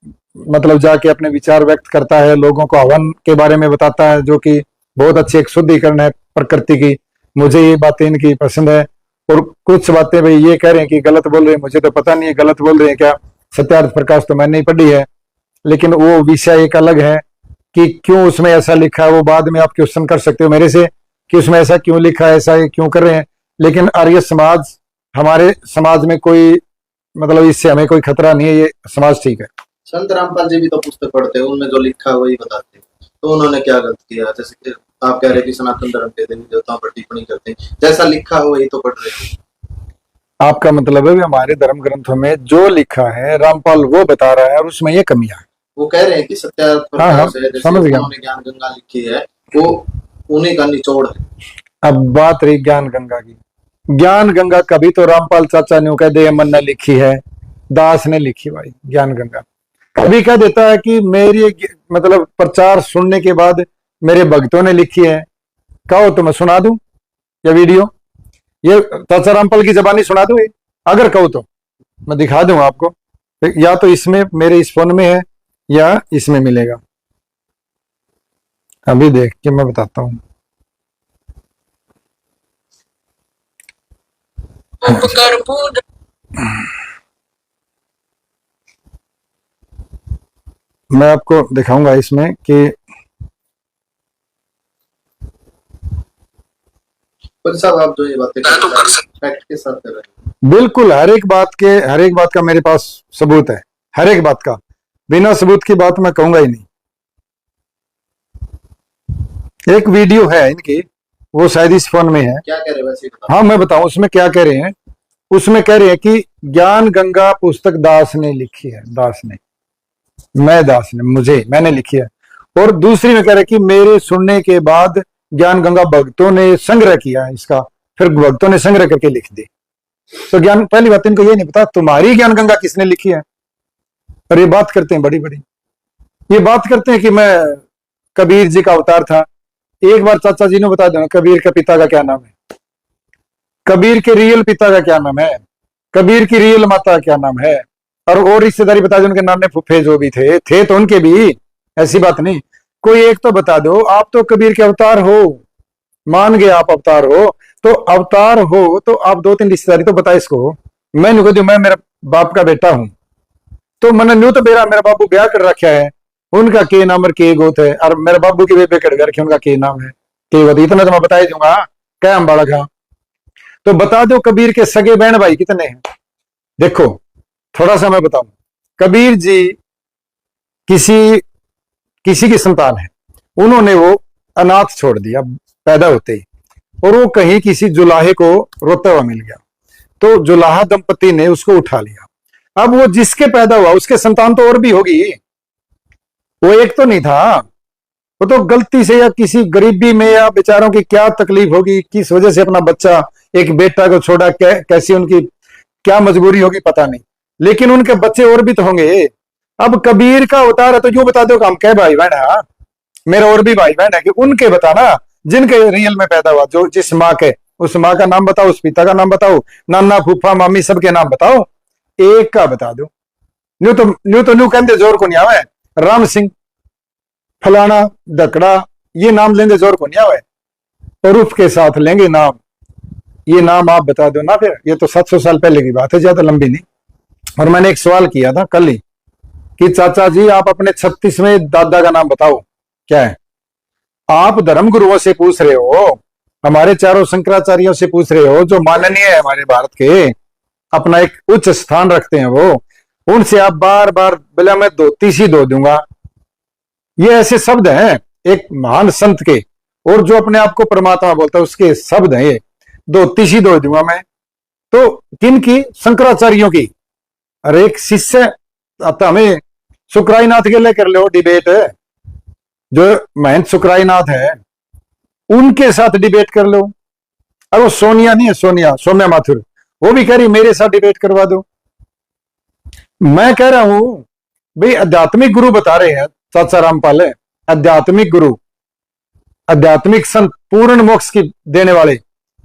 A: मतलब जाके अपने विचार व्यक्त करता है, लोगों को हवन के बारे में बताता है, जो कि बहुत अच्छी एक शुद्धिकरण है प्रकृति की। मुझे ये बातें इनकी पसंद है, और कुछ बातें भाई ये कह रहे हैं कि गलत बोल रहे हैं, मुझे तो पता नहीं है गलत बोल रहे हैं क्या, सत्यार्थ प्रकाश तो मैंने नहीं पढ़ी है, लेकिन वो विषय एक अलग है कि क्यों उसमें ऐसा लिखा है, वो बाद में आप क्वेश्चन कर सकते हो मेरे से कि उसमें ऐसा क्यों लिखा है, ऐसा क्यों कर रहे हैं। लेकिन आर्य समाज, हमारे समाज में कोई मतलब इससे हमें कोई खतरा नहीं है, ये समाज ठीक है।
B: संत रामपाल जी भी तो पुस्तक पढ़ते हैं, उनमें जो लिखा है वही बताते हैं, तो उन्होंने क्या गलत किया? जैसे कि आप कह रहे हैं कि सनातन धर्म के देवी देवताओं पर टिप्पणी करते हैं, जैसा लिखा हो वही तो पढ़ रहे हैं।
A: आपका मतलब है कि हमारे धर्म ग्रंथों में जो लिखा है रामपाल वो बता रहा है, और उसमें ये कमियां है।
B: वो कह रहे हैं कि सत्यार्थ प्रकाश है, जैसे
A: समझ गया।
B: उन्होंने ज्ञान गंगा लिखी है, वो उन्हीं का निचोड़ है।
A: अब बात रही ज्ञान गंगा की, ज्ञान गंगा कभी तो रामपाल चाचा ने कह दे मन ने लिखी है, दास ने लिखी भाई ज्ञान गंगा। कभी कह देता है कि मेरी मतलब प्रचार सुनने के बाद मेरे भक्तों ने लिखी है, कहो तो मैं सुना दूं या वीडियो, ये चाचा रामपाल की जबानी सुना दूं, अगर कहो तो मैं दिखा दूं आपको, या तो इसमें मेरे इस फोन में है या इसमें मिलेगा, अभी देख के मैं बताता हूं। मैं आपको दिखाऊंगा इसमें कि
B: साहब आप जो ये बातें कर रहे हैं फैक्ट के साथ कर रहे हैं।
A: बिल्कुल, हर एक बात का मेरे पास सबूत है, हर एक बात का, बिना सबूत की बात मैं कहूंगा ही नहीं। एक वीडियो है इनकी, वो शायद इस फोन में है।
B: क्या कह रहे हैं वैसे?
A: हाँ मैं बताऊं उसमें क्या कह रहे हैं। उसमें कह रहे हैं कि ज्ञान गंगा पुस्तक दास ने लिखी है, दास ने, मैंने लिखी है। और दूसरी में कह रहे हैं कि मेरे सुनने के बाद ज्ञान गंगा भक्तों ने संग्रह किया है इसका, फिर भक्तों ने संग्रह करके लिख दी। तो ज्ञान, पहली बात इनको ये नहीं पता तुम्हारी ज्ञान गंगा किसने लिखी है। और ये बात करते हैं बड़ी बड़ी, ये बात करते हैं कि मैं कबीर जी का अवतार था। एक बार चाचा जी ने बता देना कबीर के पिता का क्या नाम है, कबीर के रियल पिता का क्या नाम है, कबीर की रियल माता का क्या नाम है, और रिश्तेदारी बता दो उनके नाम में फुफे जो भी थे तो उनके भी, ऐसी बात नहीं, कोई एक तो बता दो। आप तो कबीर के अवतार हो, मान गए आप अवतार हो, तो अवतार हो तो आप 2-3 रिश्तेदारी तो बता इसको। मैं नहीं कहती मैं मेरा बाप का बेटा हूं, तो मैंने न्यू तो मेरा बाबू ब्याह कर रखा है, उनका के नाम और के गोत है, और मेरे बाबू की बेबे कर रखे उनका के नाम है, के गोत, इतना तो मैं बता ही दूंगा, क्या हम बालक हाँ। तो बता दो कबीर के सगे बहन भाई कितने हैं। देखो थोड़ा सा मैं बताऊं, कबीर जी किसी की संतान है, उन्होंने वो अनाथ छोड़ दिया, पैदा होते ही, और वो कहीं किसी जुलाहे को रोता हुआ मिल गया, तो जुलाहा दंपति ने उसको उठा लिया। अब वो जिसके पैदा हुआ उसके संतान तो और भी होगी, वो एक तो नहीं था। वो तो गलती से या किसी गरीबी में या बेचारों की क्या तकलीफ होगी, किस वजह से अपना बच्चा एक बेटा को छोड़ा, कैसी उनकी क्या मजबूरी होगी पता नहीं, लेकिन उनके बच्चे और भी तो होंगे। अब कबीर का अवतार है तो यूं बता दो कि हम क्या भाई बहन है, मेरा और भी भाई बहन है, कि उनके बताना जिनके रियल में पैदा हुआ, जो जिस माँ के, उस माँ का नाम बताओ, उस पिता का नाम बताओ, नाना फूफा मामी सबके नाम बताओ, एक का बता दो। न्यू कहते जोर को नहीं आवे, राम सिंह फलाना दकड़ा ये नाम लेंगे जोर को नहीं आवे, प्रूफ के साथ लेंगे नाम, ये नाम आप बता दो ना। फिर ये तो 700 साल पहले की बात है, ज्यादा लंबी नहीं। और मैंने एक सवाल किया था कल ही कि चाचा जी आप अपने 36वें दादा का नाम बताओ, क्या है? आप धर्म गुरुओं से पूछ रहे हो, हमारे चारों शंकराचार्यों से पूछ रहे हो, जो माननीय है हमारे भारत के, अपना एक उच्च स्थान रखते हैं, वो उनसे आप बार बार बोला मैं धोती सी धो दूंगा, ये ऐसे शब्द हैं एक महान संत के, और जो अपने आप को परमात्मा बोलता है उसके शब्द हैं ये, धोती सी धो दूंगा मैं। तो किन की? शंकराचार्यों की। अरे एक शिष्य आता, हमें शुक्राईनाथ के लिए कर लो डिबेट, जो महंत शुक्राईनाथ है उनके साथ डिबेट कर लो। और वो सोनिया नहीं है, सौम्या माथुर, वो भी कह रही मेरे साथ डिबेट करवा दो। मैं कह रहा हूं भाई आध्यात्मिक गुरु बता रहे हैं चाचा रामपाल है, आध्यात्मिक गुरु, आध्यात्मिक संत, पूर्ण मोक्ष की देने वाले,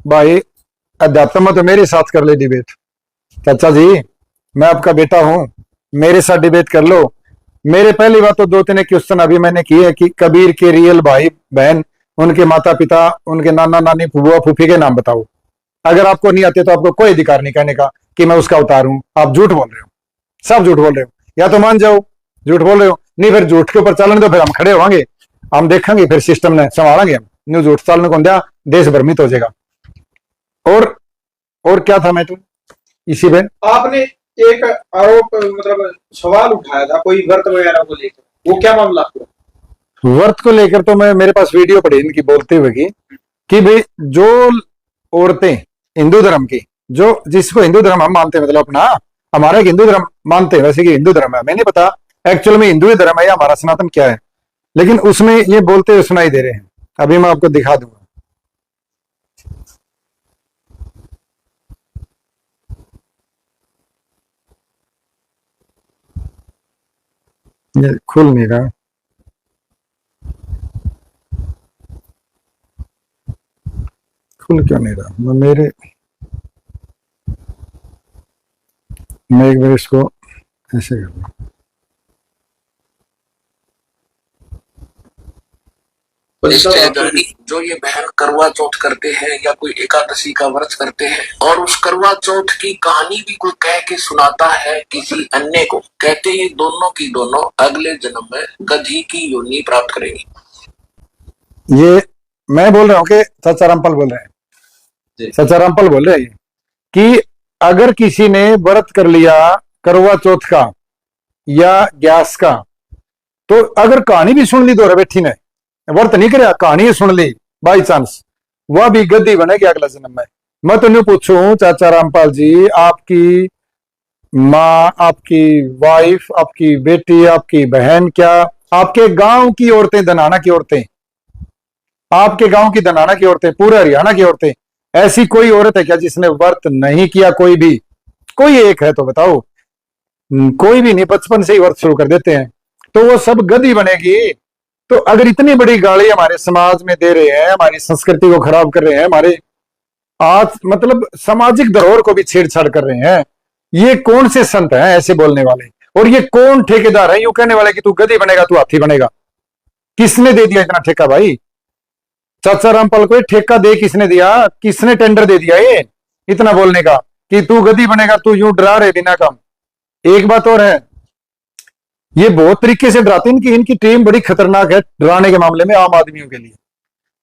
A: भाई अध्यात्म में तो मेरे साथ कर ले डिबेट। चाचा जी मैं आपका बेटा हूं, मेरे साथ डिबेट कर लो। मेरे पहली बात तो 2-3 क्वेश्चन अभी मैंने किए है कि कबीर के रियल भाई बहन, उनके माता पिता, उनके नाना नानी फुआ फूफी के नाम बताओ। अगर आपको नहीं आते तो आपको कोई अधिकार नहीं कहने का कि मैं उसका अवतार हूं। आप झूठ बोल रहे हो, सब झूठ बोल रहे हो, या तो मान जाओ झूठ बोल रहे हो, नहीं फिर झूठ के ऊपर चलन दो, फिर हम खड़े होंगे, हम देखेंगे, फिर सिस्टम ने संभालेंगे। हम न्यू झूठ चलने को दिया, देश भ्रमित हो जाएगा। और क्या था मैं तो इसी में
C: आपने एक आरोप मतलब सवाल उठाया था कोई व्रत वगैरह को लेकर, वो क्या मामला था?
A: वर्त को लेकर तो मैं, मेरे पास वीडियो पड़ी इनकी बोलते हुए कि भाई जो औरतें हिंदू धर्म की, जो जिसको हिंदू धर्म हम मानते हैं, मतलब अपना हमारा एक हिंदू धर्म मानते हैं, वैसे कि हिंदू धर्म है, हमें नहीं पता एक्चुअल में हिंदू धर्म है या हमारा सनातन क्या है, लेकिन उसमें ये बोलते हुए सुनाई दे रहे हैं। अभी मैं आपको दिखा दूंगा। ये खुल नहीं रहा, खुल क्यों नहीं रहा? मैं एक बार इसको ऐसे कर दूं।
D: निश्चय जो ये बहन करवा चौथ करते हैं या कोई एकादशी का व्रत करते हैं, और उस करवा चौथ की कहानी भी कोई कह के सुनाता है किसी अन्य को, कहते ये दोनों की दोनों अगले जन्म में गधी की योनि प्राप्त करेंगी।
A: ये मैं बोल रहा हूँ कि चाचा रामपाल बोल रहे हैं, चाचा रामपाल बोल रहे हैं कि अगर किसी ने व्रत कर लिया करवा चौथ का या ग्यास का, तो अगर कहानी भी सुन ली दो बैठी ने, व्रत नहीं करे, कहानी सुन ली बाई चांस, वह भी गद्दी बनेगी अगला जन्म में। मैं तो नहीं पूछूं चाचा रामपाल जी, आपकी माँ, आपकी वाइफ, आपकी बेटी, आपकी बहन, क्या आपके गांव की औरतें, दनाना की औरतें, आपके गांव की दनाना की औरतें, पूरे हरियाणा की औरतें, ऐसी कोई औरत है क्या जिसने व्रत नहीं किया? कोई भी, कोई एक है तो बताओ। कोई भी नहीं, बचपन से ही व्रत शुरू कर देते हैं, तो वो सब गद्दी बनेगी। तो अगर इतनी बड़ी गाली हमारे समाज में दे रहे हैं, हमारी संस्कृति को खराब कर रहे हैं, हमारे आज मतलब सामाजिक धरोहर को भी छेड़छाड़ कर रहे हैं, ये कौन से संत हैं ऐसे बोलने वाले? और ये कौन ठेकेदार है यूं कहने वाले कि तू गधी बनेगा, तू हाथी बनेगा? किसने दे दिया इतना ठेका भाई? चाचा रामपाल को ठेका दे किसने दिया? किसने टेंडर दे दिया ये इतना बोलने का कि तू गधी बनेगा? तू यूं डरा रहे बिना काम। एक बात और है, ये बहुत तरीके से डराते हैं, इनकी टीम बड़ी खतरनाक है डराने के मामले में आम आदमियों के लिए।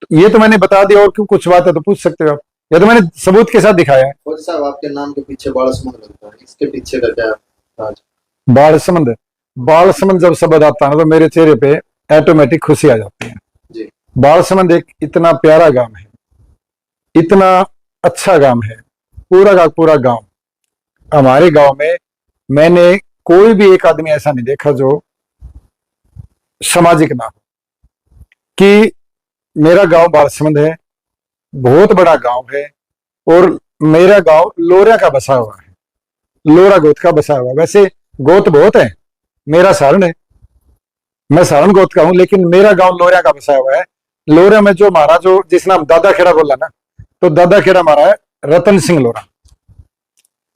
A: तो ये तो मैंने बता दिया, और क्यों कुछ बात है तो पूछ सकते हो आप, या तो मैंने सबूत के साथ दिखाया है।
B: और साहब आपके नाम के पीछे बालसमुंद लगता है, इसके पीछे का क्या राज?
A: बालसमुंद, बालसमुंद जब शब्द आता है ना तो मेरे चेहरे पे ऑटोमेटिक खुशी आ जाती है
B: जी।
A: बालसमंद एक इतना प्यारा गांव है, इतना अच्छा गांव है, पूरा का पूरा गांव। हमारे गांव में मैंने कोई भी एक आदमी ऐसा नहीं देखा जो सामाजिक ना हो। कि मेरा गांव बालसमंद है, बहुत बड़ा गांव है, और मेरा गांव लोरिया का बसा हुआ है, लोरा गोत का बसा हुआ। वैसे गोत बहुत है, मेरा सारण है, मैं सारण गोत का हूं, लेकिन मेरा गांव लोरिया का बसा हुआ है। लोरिया में जो हमारा जो जिस नाम दादा खेड़ा बोला ना, तो दादा खेड़ा हमारा है रतन सिंह लोरा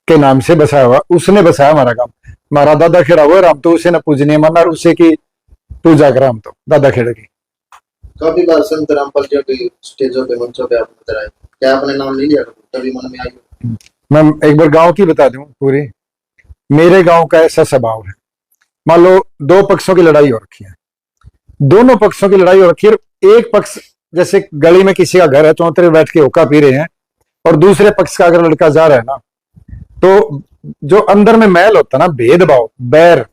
A: के नाम से बसाया हुआ, उसने बसाया हमारा गांव। हमारा दादा खेड़ा हुआ, हम तो उसे न पूजनीय माना और उसे की पूजा करा हम तो दादा खेड़ा की।
B: काफी बार संत रामपाल जी के स्टेजों पे मंचों पे आप नजर आए, क्या आपने नाम नहीं लिया कभी मन में आई?
A: मैं एक बार गांव की बता दूं पूरी। मेरे गांव का ऐसा स्वभाव है, मान लो दो पक्षों की लड़ाई हो रखी है, दोनों पक्षों की लड़ाई हो रखी है। एक पक्ष जैसे गली में किसी का घर है, चौंतरे बैठ के हुक्का पी रहे हैं, और दूसरे पक्ष का अगर लड़का जा रहा है ना, तो जो अंदर में मैल होता है ना, भेदभाव, बैर,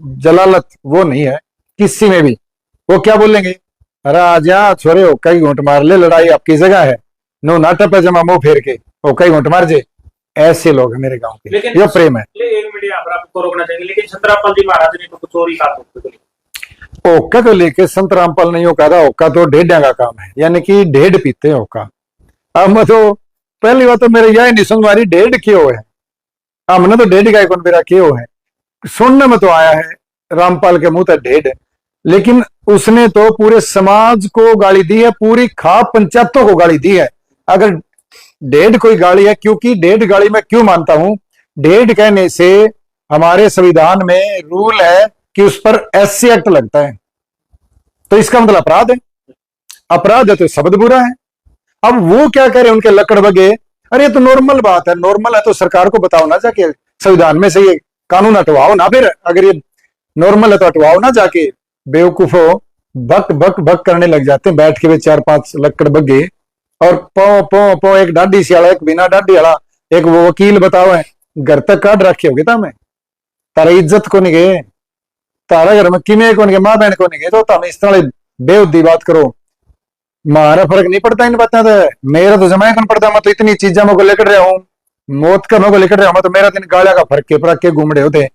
A: जलालत, वो नहीं है किसी में भी। वो क्या बोलेंगे, अरे आजा छोरे हुक्का की घूंट मार ले, लड़ाई आपकी जगह है, नो नाटा पे जमा मुंह फेर के हुक्का की घूंट मार जे। ऐसे लोग हैं मेरे गांव के,
C: लेकिन
A: ये प्रेम है।
C: एक मिनट यहाँ पर आपको रोकना चाहेंगे, लेकिन छतरापल जी महाराज ने तो कुछ और ही कहा था।
A: ओका को लेके संत रामपाल नहीं हो कहा था, ओका तो ढेडिया का काम है, यानी कि ढेड पीते हैं ओका। अब मैं तो पहली बात तो मेरे यह नहीं समझ मारी ढेड क्यों है, हमने तो ढेड का कौन मेरा क्यों है, सुनने में तो आया है रामपाल के मुंह तक ढेड, लेकिन उसने तो पूरे समाज को गाली दी है, पूरी खाप पंचायतों को गाली दी है। अगर ढेड कोई गाली है, क्योंकि ढेड गाली मैं क्यों मानता हूं, ढेड कहने से हमारे संविधान में रूल है कि उस पर एससी एक्ट लगता है, तो इसका मतलब अपराध है, अपराध है तो शब्द बुरा है। अब वो क्या करे उनके लकड़ बगे, अरे ये तो नॉर्मल बात है, नॉर्मल है तो सरकार को बताओ ना जाके, संविधान में से ये कानून हटवाओ ना, फिर अगर ये नॉर्मल है तो हटवाओ ना जाके। बेवकूफो बक बक बक करने लग जाते हैं बैठ के वे 4-5 लकड़ बगे, और पो पो पो एक डाडी सियाला, एक बिना डाडी वाला, एक वो वकील बताओ है, घर तक काट रखे होगे तामे, तारा इज्जत को नहीं गए, तारा घर में किमे को नहीं गए, माँ बहन को नहीं गए, तो तुम इस तरह बेउद्दी बात करो। मारा फर्क नहीं पड़ता इन बातें, तो मेरा तो जमाया कौन पड़ता, मैं तो इतनी चीजें मेरे को लेकर रहा हूँ, मौत का मेरे को लेकर रहा हूं, मैं तो मेरा दिन गालिया का फर्क के पर के घूम रहे होते।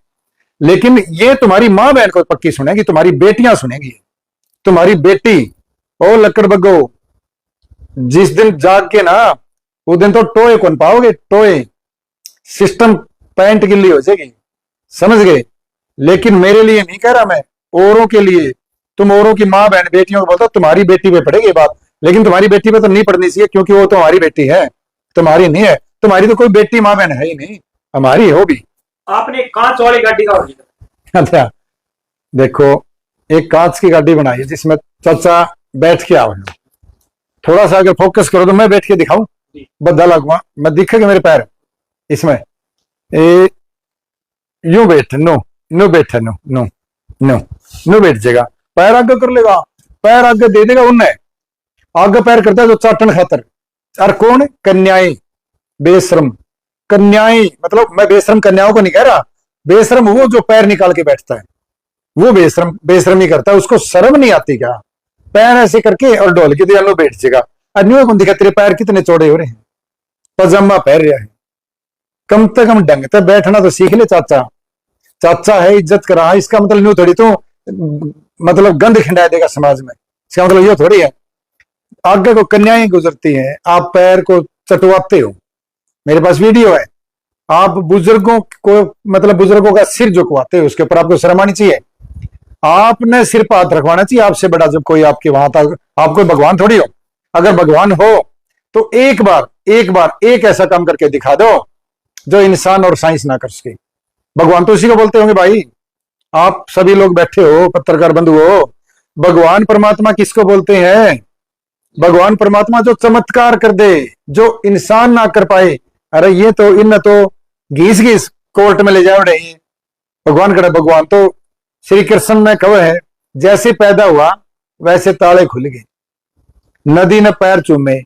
A: लेकिन ये तुम्हारी माँ बहन को पक्की सुनेगी, तुम्हारी बेटियां सुनेगी, तुम्हारी बेटी ओ लकड़ बगो, जिस दिन जाग के ना उस दिन तो टोए कौन पाओगे, टोए सिस्टम पैंट गिल्ली हो जाएगी, समझ गए। लेकिन मेरे लिए नहीं कह रहा मैं, औरों के लिए, तुम औरों की माँ बहन बेटियों को बोलते तुम्हारी बेटी पे पड़ेगी बात, लेकिन तुम्हारी बेटी पे तो नहीं पड़नी चाहिए, क्योंकि वो तुम्हारी बेटी है, तुम्हारी नहीं है, तुम्हारी तो कोई बेटी माँ बहन है ही नहीं, हमारी हो भी।
C: आपने कांच वाली गाड़ी का वर्णन।
A: अच्छा देखो, एक कांच की गाड़ी बनाई है जिसमें चाचा बैठ के आओ, थोड़ा सा अगर फोकस करो तो मैं बैठ के दिखाऊं, बद्दा लगवा मैं दिखेगा मेरे पैर इसमें, यूं बैठ, नो नो बैठे, नो नो नो नो बैठ जाएगा, पैर आगे कर लेगा, पैर आगे दे देगा उन्हें, आगे पैर करता है जो चाटन खातर। और कौन, कन्याएं, बेशरम कन्याएं, मतलब मैं बेशरम कन्याओं को नहीं कह रहा, बेशरम वो जो पैर निकाल के बैठता है वो बेशरम, बेशरमी करता है, उसको शर्म नहीं आती क्या, पैर ऐसे करके और ढोल के दिया लो बैठ जाएगा। अन्य कौन दिखा तेरे पैर कितने चौड़े हो रहे हैं, पजामा पहन रहा है, कम से कम ढंग से बैठना तो सीख ले चाचा, चाचा है इज्जत करा, इसका मतलब न्यू थोड़ी तो मतलब गंद खिंडा देगा समाज में, इसका मतलब ये थोड़ी है। आगे को कन्याएं गुजरती हैं, आप पैर को चटवाते हो, मेरे पास वीडियो है, आप बुजुर्गों को मतलब बुजुर्गों का सिर झुकवाते हो, उसके ऊपर आपको शर्म आनी चाहिए, आपने सिर पर हाथ रखवाना चाहिए आपसे बड़ा जब कोई आपके वहां तक, आप कोई भगवान थोड़ी हो, अगर भगवान हो तो एक बार एक ऐसा काम करके दिखा दो जो इंसान और साइंस ना कर सके। भगवान तो उसी को बोलते होंगे भाई, आप सभी लोग बैठे हो पत्रकार बंधु हो, भगवान परमात्मा किसको बोलते हैं, भगवान परमात्मा जो चमत्कार कर दे, जो इंसान ना कर पाए। अरे ये तो इन तो घीस घीस कोर्ट में ले जाओ रहे भगवान करे, भगवान तो श्री कृष्ण ने कहा है, जैसे पैदा हुआ वैसे ताले खुल गए, नदी ने पैर चूमे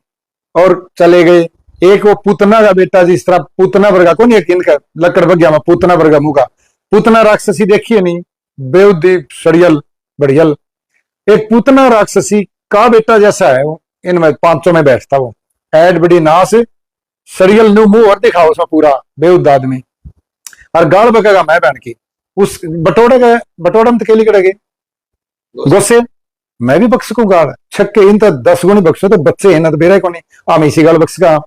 A: और चले गए। एक वो पूतना का बेटा, जिस तरह पूतना वर्गा को नहीं, इनका लकड़ बगिया में पूतना वर्गा मुका, पूतना राक्षसी देखिए नहीं, बेउद्दी सड़ियल बढ़ियल, एक पूतना राक्षसी का बेटा जैसा है वो, इनमें पांचों में बैठता वो। ऐड बड़ी नास, सरियल न्यू मुंह और दिखाओ उसमें पूरा बेउद्ध आदमी, और गाल बकेगा मैं बहन की उस बटोड़े का, बटोड़म तो केली करेगी गोसे, मैं भी बख्श को गाल छक्के इन तो 10 गुणी बख्शो, तो बच्चे हैं ना तो बेरा को नहीं आम इसी गाल बख्श का।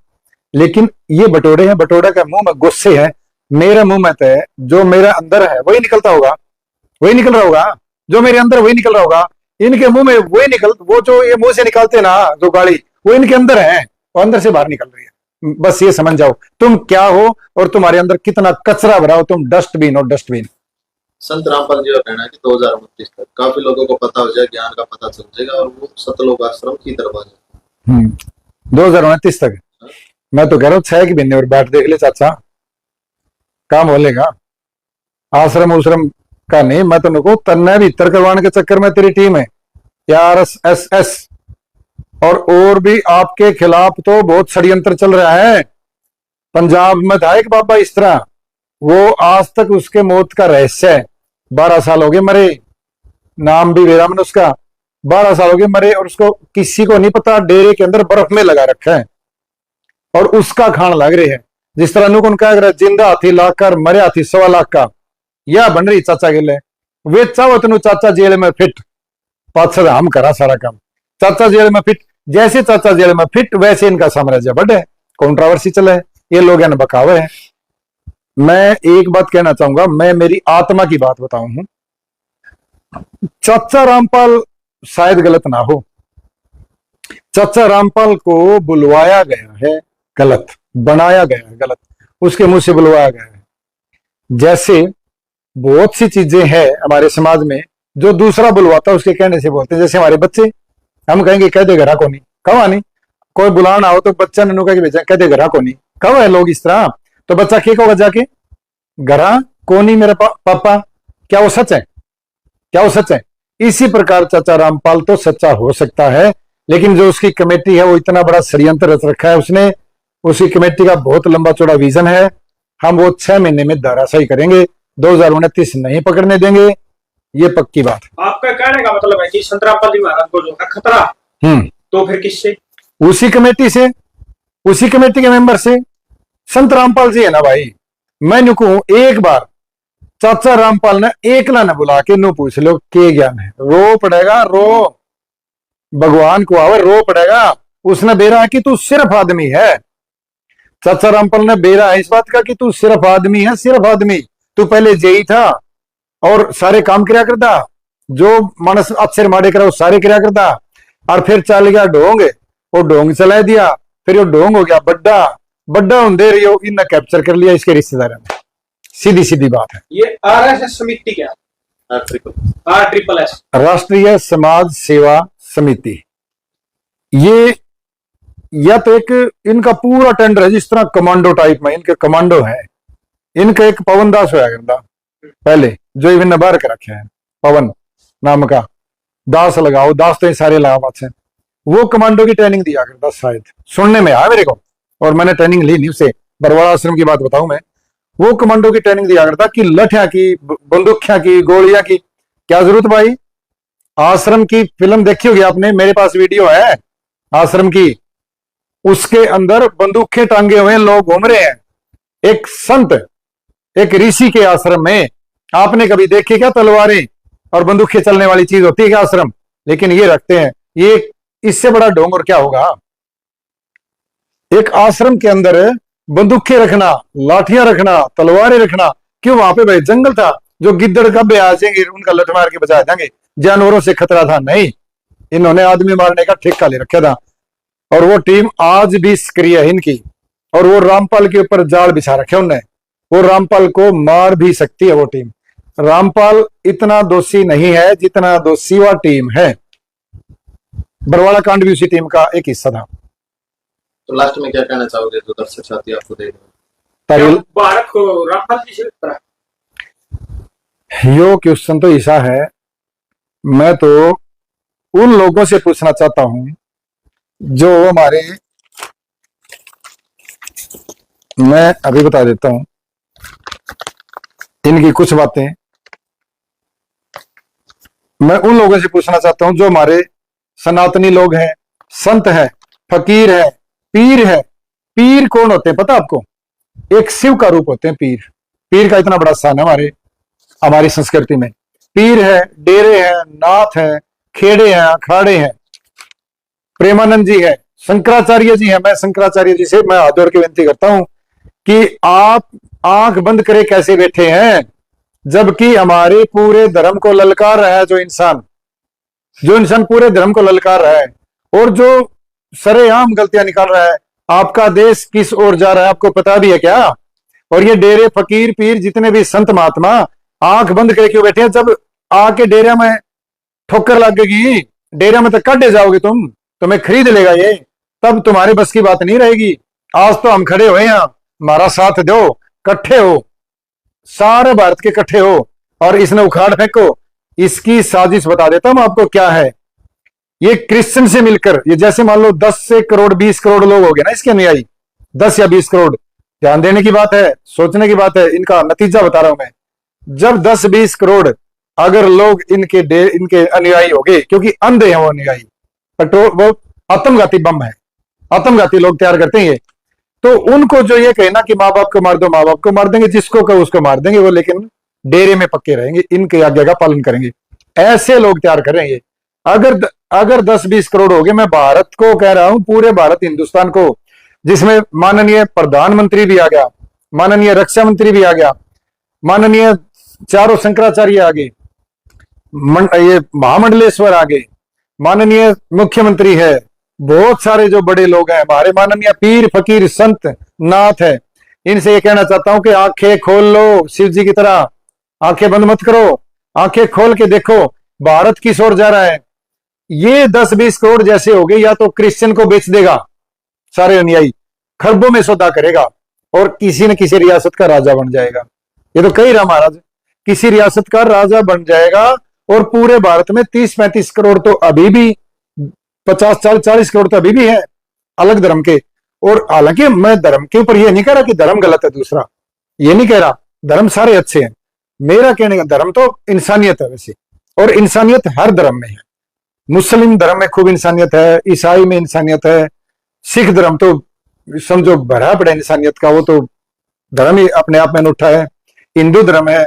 A: लेकिन ये बटोड़े हैं, बटोड़ा का मुंह में गुस्से है, मेरे मुंह में तो जो मेरे अंदर है वही निकलता होगा, वही निकल रहा होगा, जो मेरे अंदर वही निकल रहा होगा, इनके मुंह में वही निकल, वो जो ये मुंह से निकालते ना जो गाली, वो इनके अंदर है, वो अंदर से बाहर निकल रही है। बस ये समझ जाओ तुम क्या हो और तुम्हारे अंदर कितना कचरा भरा हो, तुम डस्टबिन हो डस्टबिन।
B: संत रामपाल जी का कहना है कि 2029 तक काफी लोगों को पता हो जाए, ज्ञान का पता चल जाएगा और वो सतलोक आश्रम की तरफ आ जाए।
A: 2029 तक मैं तो कह रहा हूँ 6 के महीने और बैठ देख ले चाचा, काम बोलेगा। आश्रम उश्रम का नहीं, मैं तो नको तन्ने भीतर करवाने के चक्कर में तेरी टीम है RSS और भी आपके खिलाफ तो बहुत षड्यंत्र चल रहा है। पंजाब में था एक बाबा इस तरह, वो आज तक उसके मौत का रहस्य है, 12 साल हो गए मरे, नाम भी वेरामन उसका, 12 साल हो गए मरे और उसको किसी को नहीं पता, डेरे के अंदर बर्फ में लगा रखा है और उसका खान लग रहे हैं। जिस तरह नुकन कह जिंदा हाथी लाख कर मरे हाथी 1.25 लाख का, यह बन रही चाचा के लिए। वे चाहो तेन चाचा जेल में फिट, पाछड़ हम करा सारा काम, चाचा जेल में फिट, जैसे चाचा जेल में फिट वैसे इनका साम्राज्य बढ़े, कंट्रोवर्सी चले, ये लोग इन बकावे हैं। मैं एक बात कहना चाहूंगा, मैं मेरी आत्मा की बात बताऊं हूं, चाचा रामपाल शायद गलत ना हो, चाचा रामपाल को बुलवाया गया है गलत, बनाया गया है गलत, उसके मुंह से बुलवाया गया है। जैसे बहुत सी चीजें हैं हमारे समाज में जो दूसरा बुलवाता है उसके कहने से बोलते हैं, जैसे हमारे बच्चे, हम कहेंगे कह दे घरा को नहीं, कहा नहीं, कोई बुलाना हो तो बच्चा ननू कह के भेजा कह दे घरा को नहीं, कहा है लोग इस तरह, तो बच्चा क्या होगा जाके घरा को नहीं मेरा पापा, क्या वो सच है, क्या वो सच है? इसी प्रकार चाचा रामपाल तो सच्चा हो सकता है, लेकिन जो उसकी कमेटी है वो इतना बड़ा षड्यंत्र रच रखा है उसने, उसकी कमेटी का बहुत लंबा चौड़ा विजन है, हम वो 6 महीने में धराशायी करेंगे, 2029 नहीं पकड़ने देंगे, ये पक्की बात।
C: आपका कहने का मतलब है कि संत रामपाल जी महाराज को जो है खतरा, तो फिर किससे?
A: उसी कमेटी से, उसी कमेटी के मेंबर से। संत रामपाल जी है ना भाई, मैं नुकू एक बार चाचा रामपाल ने एकला ने बुला के नु पूछ लो के ज्ञान है, रो पड़ेगा, रो भगवान को आवे रो पड़ेगा। उसने बेरा है कि तू सिर्फ आदमी है, चाचा रामपाल ने बेरा है इस बात का कि तू सिर्फ आदमी है, सिर्फ आदमी, तू पहले जेई था और सारे काम किया करता, जो मानस अक्षर माड़े करा वो सारे किया करता, और फिर चल गया ढोंग, वो ढोंग चला दिया, फिर वो ढोंग हो गया बड्डा, बड्डा होंदे रही हो इन्हें कैप्चर कर लिया इसके रिश्तेदारों ने, सीधी सीधी बात है।
C: ये RSS समिति क्या है? RSS
A: राष्ट्रीय समाज सेवा समिति, ये या तो एक इनका पूरा टेंडर है, जिस तरह कमांडो टाइप में इनके कमांडो है, इनका एक पवन दास होया करता पहले, जो इन्हें बाहर कर रखे हैं, पवन नाम का दास लगाओ, दास तो सारे लगा बात है, वो कमांडो की ट्रेनिंग दिया करता, शायद सुनने में आया मेरे को, और मैंने ट्रेनिंग ली नहीं उससे, बरवाड़ा आश्रम की बात बताऊं मैं, वो कमांडो की ट्रेनिंग दिया करता कि लठिया की, बंदूकिया की, गोलियां की क्या जरूरत भाई। आश्रम की फिल्म देखी होगी आपने, मेरे पास वीडियो है आश्रम की, उसके अंदर बंदूकें टांगे हुए लोग घूम रहे हैं, एक संत, एक ऋषि के आश्रम में आपने कभी देखी क्या तलवारें और बंदूकें चलने वाली चीज होती है क्या आश्रम? लेकिन ये रखते हैं, ये इससे बड़ा ढोंग और क्या होगा। एक आश्रम के अंदर बंदूकें रखना, लाठियां रखना, तलवारें रखना, क्यों? वहां पे भाई जंगल था, जो गिद्दड़ कब्बे आ जाएंगे उनका लठ मार के बचा देंगे, जानवरों से खतरा था नहीं, इन्होंने आदमी मारने का ठेका ले रखा था। और वो टीम आज भी सक्रिय है इनकी, और वो रामपाल के ऊपर जाल बिछा रखे उन्होंने, वो रामपाल को मार भी सकती है वो टीम। रामपाल इतना दोषी नहीं है जितना दोषी वह टीम है। बरवाड़ा कांड भी उसी टीम का एक हिस्सा था।
B: तो लास्ट में क्या कहना चाहोगे जो दर्शक साथी आपको देख रहे हैं?
C: भारत को रामपाल जी से
A: यो क्वेश्चन तो ऐसा है, मैं तो उन लोगों से पूछना चाहता हूं जो हमारे, मैं अभी बता देता हूं इनकी कुछ बातें, मैं उन लोगों से पूछना चाहता हूं जो हमारे सनातनी लोग हैं, संत है, फकीर है, पीर है। पीर कौन होते हैं पता आपको? एक शिव का रूप होते हैं पीर। पीर का इतना बड़ा स्थान है हमारी संस्कृति में। पीर है, डेरे हैं, नाथ है, खेड़े हैं, अखाड़े हैं। प्रेमानंद जी है, शंकराचार्य जी है। मैं शंकराचार्य जी से मैं हाथ जोड़ के विनती करता हूं कि आप आंख बंद करे कैसे बैठे हैं, जबकि हमारे पूरे धर्म को ललकार रहा है जो इंसान पूरे धर्म को ललकार रहा है और जो सरेआम गलतियां निकाल रहा है। आपका देश किस ओर जा रहा है आपको पता भी है क्या? और ये डेरे फकीर पीर जितने भी संत महात्मा आंख बंद करके क्यों बैठे हैं? जब आके डेरे में ठोकर लगेगी, डेरे में तो काटे जाओगे तुम्हें खरीद लेगा ये, तब तुम्हारे बस की बात नहीं रहेगी। आज तो हम खड़े हुए यहां, हमारा साथ दो, इकट्ठे हो, सारे भारत के इकट्ठे हो और इसने उखाड़ फेंको। इसकी साजिश बता देता हूं आपको क्या है। ये क्रिश्चियन से मिलकर, ये जैसे मान लो 10 से करोड़ 20 करोड़ लोग हो गए ना इसके अनुयायी, 10 या 20 करोड़। ध्यान देने की बात है, सोचने की बात है, इनका नतीजा बता रहा हूं मैं। जब 10-20 करोड़ अगर लोग इनके अनुयायी हो गए, क्योंकि अंधे हैं वो अनुयायी, पेट्रोल वो आत्मघाती बम है, आत्मघाती लोग तैयार करते हैं ये। तो उनको जो ये कहना कि माँ बाप को मार दो, माँ बाप को मार देंगे, जिसको कहो उसको मार देंगे, वो लेकिन डेरे में पक्के रहेंगे, इनके आज्ञा का पालन करेंगे। ऐसे लोग तैयार करेंगे। अगर 10-20 करोड़ हो गए, मैं भारत को कह रहा हूं, पूरे भारत हिंदुस्तान को, जिसमें माननीय प्रधानमंत्री भी आ गया, माननीय रक्षा मंत्री भी आ गया, माननीय चारों शंकराचार्य आ गए, ये महामंडलेश्वर आ गए, माननीय मुख्यमंत्री है, बहुत सारे जो बड़े लोग हैं हमारे, माननीय पीर फकीर संत नाथ है। इनसे ये कहना चाहता हूं कि आंखें खोल लो, शिव जी की तरह आंखें बंद मत करो, आंखें खोल के देखो भारत किस ओर जा रहा है। ये 10-20 करोड़ जैसे हो गए, या तो क्रिश्चियन को बेच देगा, सारे अनुयायी खरबों में सौदा करेगा और किसी न किसी रियासत का राजा बन जाएगा। ये तो कही रहा महाराज, किसी रियासत का राजा बन जाएगा। और पूरे भारत में 30-35 करोड़ तो अभी भी, 50-40 करोड़ तो अभी भी है अलग धर्म के। और हालांकि मैं धर्म के ऊपर ये नहीं कह रहा कि धर्म गलत है, दूसरा ये नहीं कह रहा, धर्म सारे अच्छे हैं। मेरा कहने का धर्म तो इंसानियत है वैसे, और इंसानियत हर धर्म में है। मुस्लिम धर्म में खूब इंसानियत है, ईसाई में इंसानियत है, सिख धर्म तो समझो भरा पड़ा इंसानियत का, वो तो धर्म ही अपने आप में अनूठा है, हिंदू धर्म है।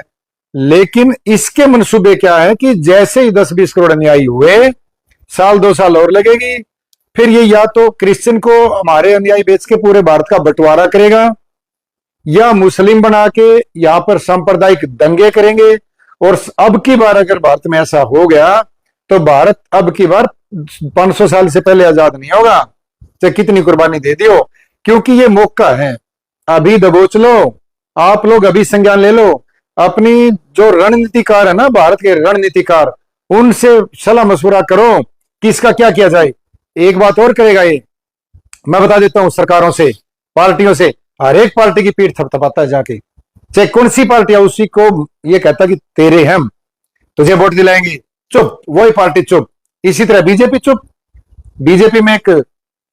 A: लेकिन इसके मंसूबे क्या है कि जैसे ही 10-20 करोड़ अनुयायी हुए, साल 2 साल और लगेगी, फिर ये या तो क्रिश्चियन को हमारे अनुयायी बेच के पूरे भारत का बंटवारा करेगा, या मुस्लिम बना के यहां पर सांप्रदायिक दंगे करेंगे। और अब की बार अगर भारत में ऐसा हो गया तो भारत अब की बार 500 साल से पहले आजाद नहीं होगा, चाहे कितनी कुर्बानी दे दियो, क्योंकि ये मौका है। अभी दबोच लो, आप लोग अभी संज्ञान ले लो। अपनी जो रणनीतिकार है ना, भारत के रणनीतिकार, उनसे सलाह मशवरा करो कि इसका क्या किया जाए। एक बात और करेगा ये, मैं बता देता हूं, सरकारों से, पार्टियों से, हर एक पार्टी की पीठ थपथपाता है जाके, चाहे कौन सी पार्टी है, उसी को ये कहता कि तेरे हम तुझे वोट दिलाएंगे, चुप, वही पार्टी चुप। इसी तरह बीजेपी चुप। बीजेपी में एक